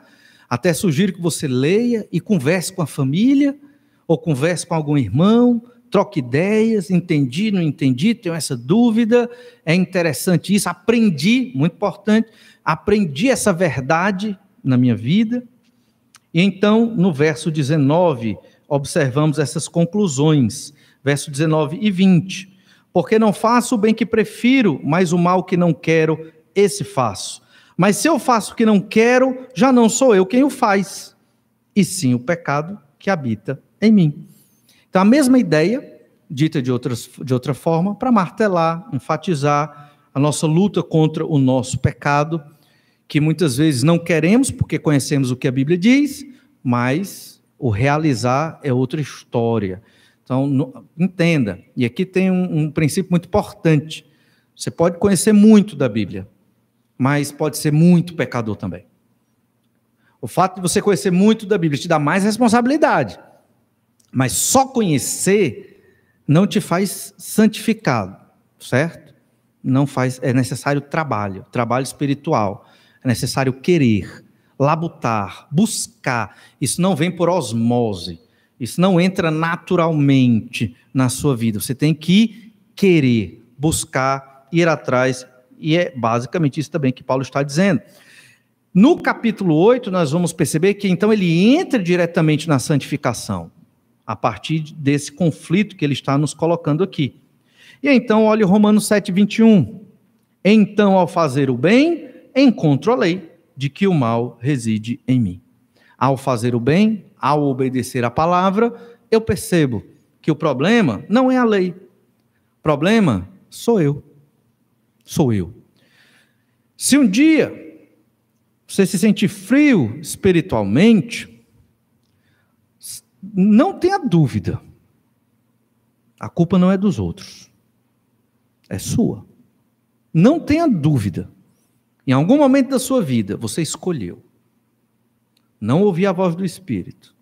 Até sugiro que você leia e converse com a família, ou converso com algum irmão, troco ideias, entendi, não entendi, tenho essa dúvida, é interessante isso, aprendi, muito importante, aprendi essa verdade na minha vida. E então, no verso 19, observamos essas conclusões, verso 19 e 20. Porque não faço o bem que prefiro, mas o mal que não quero, esse faço. Mas se eu faço o que não quero, já não sou eu quem o faz, e sim o pecado que habita em mim. Então, a mesma ideia, dita de outra forma, para martelar, enfatizar a nossa luta contra o nosso pecado, que muitas vezes não queremos, porque conhecemos o que a Bíblia diz, mas o realizar é outra história. Então, entenda, e aqui tem um princípio muito importante. Você pode conhecer muito da Bíblia, mas pode ser muito pecador também. O fato de você conhecer muito da Bíblia te dá mais responsabilidade, mas só conhecer não te faz santificado, certo? Não faz, é necessário trabalho espiritual, é necessário querer, labutar, buscar. Isso não vem por osmose, isso não entra naturalmente na sua vida. Você tem que querer, buscar, ir atrás, e é basicamente isso também que Paulo está dizendo. No capítulo 8, nós vamos perceber que então ele entra diretamente na santificação, a partir desse conflito que ele está nos colocando aqui. E então, olha Romanos 7, 21. Então, ao fazer o bem, encontro a lei de que o mal reside em mim. Ao fazer o bem, ao obedecer a palavra, eu percebo que o problema não é a lei. O problema sou eu. Sou eu. Se um dia você se sentir frio espiritualmente, não tenha dúvida. A culpa não é dos outros. É sua. Não tenha dúvida. Em algum momento da sua vida, você escolheu não ouvir a voz do Espírito.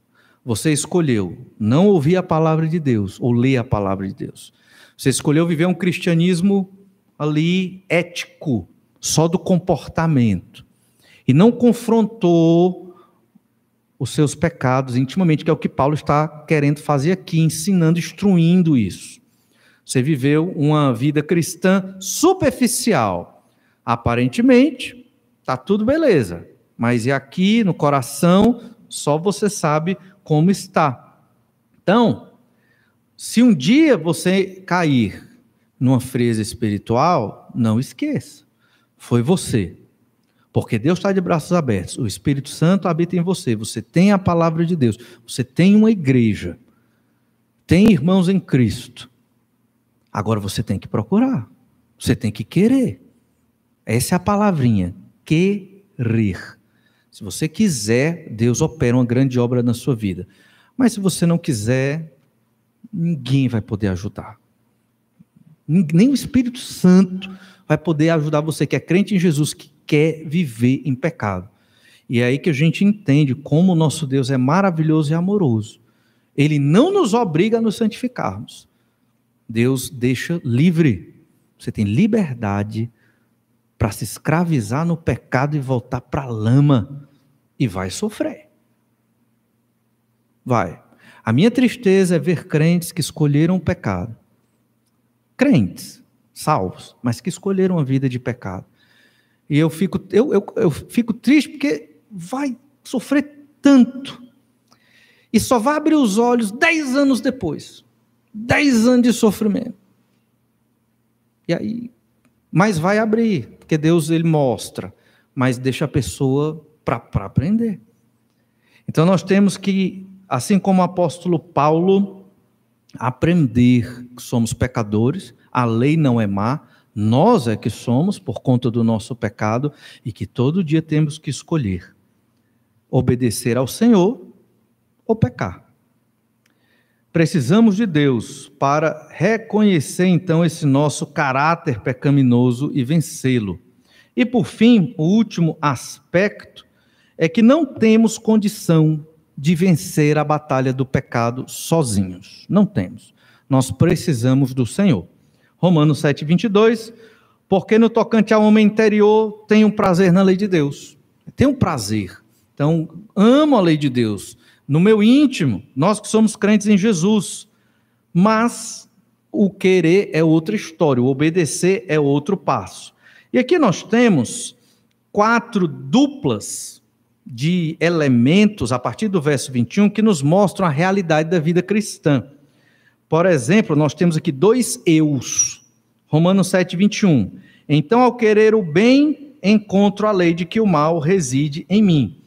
Você escolheu não ouvir a palavra de Deus, ou ler a palavra de Deus. Você escolheu viver um cristianismo ali ético, só do comportamento. E não confrontou os seus pecados intimamente, que é o que Paulo está querendo fazer aqui, ensinando, instruindo isso. Você viveu uma vida cristã superficial. Aparentemente, está tudo beleza. Mas é aqui no coração, só você sabe como está. Então, se um dia você cair numa frieza espiritual, não esqueça. Foi você. Porque Deus está de braços abertos, o Espírito Santo habita em você, você tem a palavra de Deus, você tem uma igreja, tem irmãos em Cristo. Agora você tem que procurar, você tem que querer. Essa é a palavrinha, querer. Se você quiser, Deus opera uma grande obra na sua vida. Mas se você não quiser, ninguém vai poder ajudar. Nem o Espírito Santo vai poder ajudar você que é crente em Jesus, que quer viver em pecado. E é aí que a gente entende como o nosso Deus é maravilhoso e amoroso. Ele não nos obriga a nos santificarmos. Deus deixa livre. Você tem liberdade para se escravizar no pecado e voltar para a lama. E vai sofrer. Vai. A minha tristeza é ver crentes que escolheram o pecado. Crentes, salvos, mas que escolheram a vida de pecado. E eu fico triste porque vai sofrer tanto. E só vai abrir os olhos 10 anos depois. 10 anos de sofrimento. E aí, mas vai abrir, porque Deus ele mostra, mas deixa a pessoa para aprender. Então nós temos que, assim como o apóstolo Paulo, aprender que somos pecadores, a lei não é má, nós é que somos por conta do nosso pecado e que todo dia temos que escolher obedecer ao Senhor ou pecar. Precisamos de Deus para reconhecer então esse nosso caráter pecaminoso e vencê-lo. E por fim, o último aspecto é que não temos condição de vencer a batalha do pecado sozinhos. Não temos. Nós precisamos do Senhor. Romanos 7, 22, porque no tocante ao homem interior tem um prazer na lei de Deus. Tem um prazer. Então, amo a lei de Deus, no meu íntimo, nós que somos crentes em Jesus. Mas o querer é outra história, o obedecer é outro passo. E aqui nós temos 4 duplas de elementos, a partir do verso 21, que nos mostram a realidade da vida cristã. Por exemplo, nós temos aqui 2 eus. Romanos 7, 21. Então, ao querer o bem, encontro a lei de que o mal reside em mim.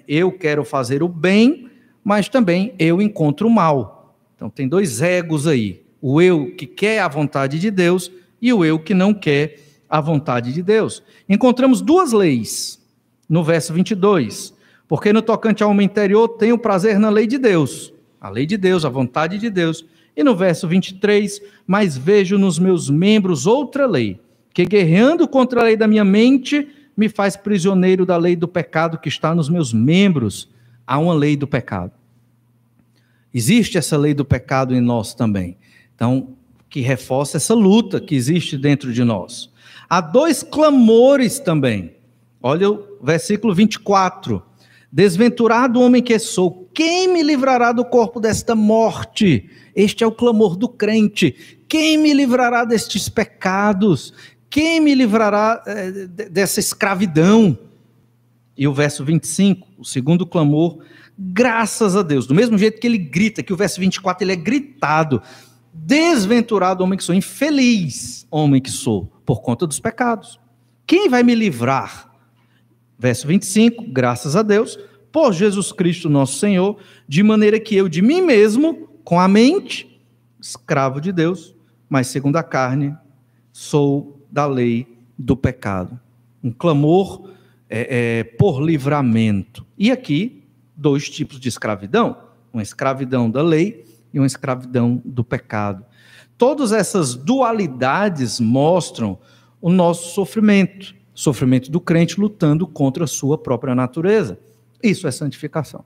Eu quero fazer o bem, mas também eu encontro o mal. Então, tem 2 egos aí. O eu que quer a vontade de Deus e o eu que não quer a vontade de Deus. Encontramos 2 leis no verso 22. Porque no tocante ao homem interior, tenho prazer na lei de Deus. A lei de Deus, a vontade de Deus. E no verso 23, mas vejo nos meus membros outra lei, que guerreando contra a lei da minha mente, me faz prisioneiro da lei do pecado que está nos meus membros. Há uma lei do pecado. Existe essa lei do pecado em nós também. Então, que reforça essa luta que existe dentro de nós. Há 2 clamores também. Olha o versículo 24. Desventurado homem que sou, quem me livrará do corpo desta morte? Este é o clamor do crente. Quem me livrará destes pecados? Quem me livrará dessa escravidão? E o verso 25, o segundo clamor, graças a Deus. Do mesmo jeito que ele grita, que o verso 24 ele é gritado. Desventurado homem que sou, infeliz homem que sou, por conta dos pecados. Quem vai me livrar? Verso 25, graças a Deus, por Jesus Cristo nosso Senhor, de maneira que eu de mim mesmo, com a mente, escravo de Deus, mas segundo a carne, sou da lei do pecado. Um clamor por livramento. E aqui, 2 tipos de escravidão, uma escravidão da lei e uma escravidão do pecado. Todas essas dualidades mostram o nosso sofrimento do crente lutando contra a sua própria natureza. Isso é santificação.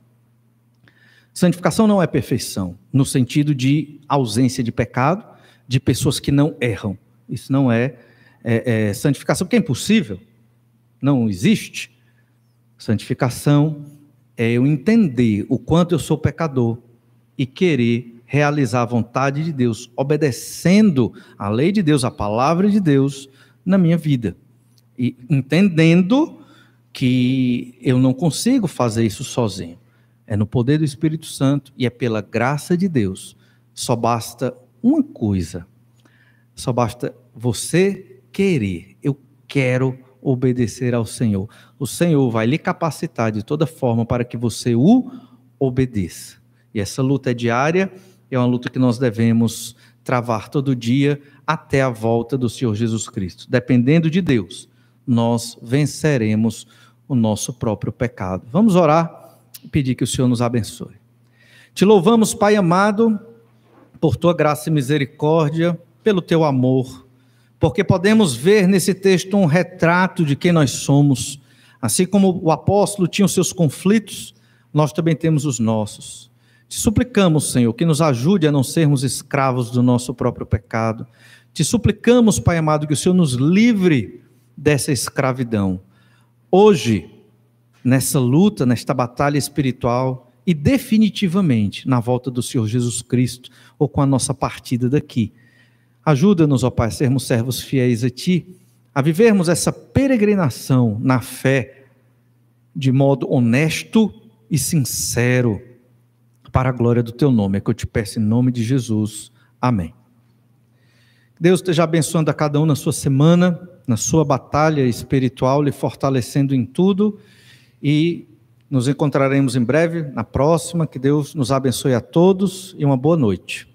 Santificação não é perfeição, no sentido de ausência de pecado, de pessoas que não erram. Isso não é santificação, porque é impossível, não existe. Santificação é eu entender o quanto eu sou pecador e querer realizar a vontade de Deus, obedecendo a lei de Deus, a palavra de Deus na minha vida. E entendendo que eu não consigo fazer isso sozinho. É no poder do Espírito Santo e é pela graça de Deus. Só basta uma coisa. Só basta você querer. Eu quero obedecer ao Senhor. O Senhor vai lhe capacitar de toda forma para que você o obedeça. E essa luta é diária, é uma luta que nós devemos travar todo dia até a volta do Senhor Jesus Cristo. Dependendo de Deus, nós venceremos o nosso próprio pecado. Vamos orar e pedir que o Senhor nos abençoe. Te louvamos, Pai amado, por tua graça e misericórdia, pelo teu amor, porque podemos ver nesse texto um retrato de quem nós somos. Assim como o apóstolo tinha os seus conflitos, nós também temos os nossos. Te suplicamos, Senhor, que nos ajude a não sermos escravos do nosso próprio pecado. Te suplicamos, Pai amado, que o Senhor nos livre dessa escravidão. Hoje, nessa luta, nesta batalha espiritual e definitivamente na volta do Senhor Jesus Cristo ou com a nossa partida daqui. Ajuda-nos, ó Pai, a sermos servos fiéis a Ti, a vivermos essa peregrinação na fé de modo honesto e sincero, para a glória do Teu nome. É que eu te peço em nome de Jesus. Amém. Deus esteja abençoando a cada um na sua semana, na sua batalha espiritual, lhe fortalecendo em tudo, e nos encontraremos em breve, na próxima. Que Deus nos abençoe a todos e uma boa noite.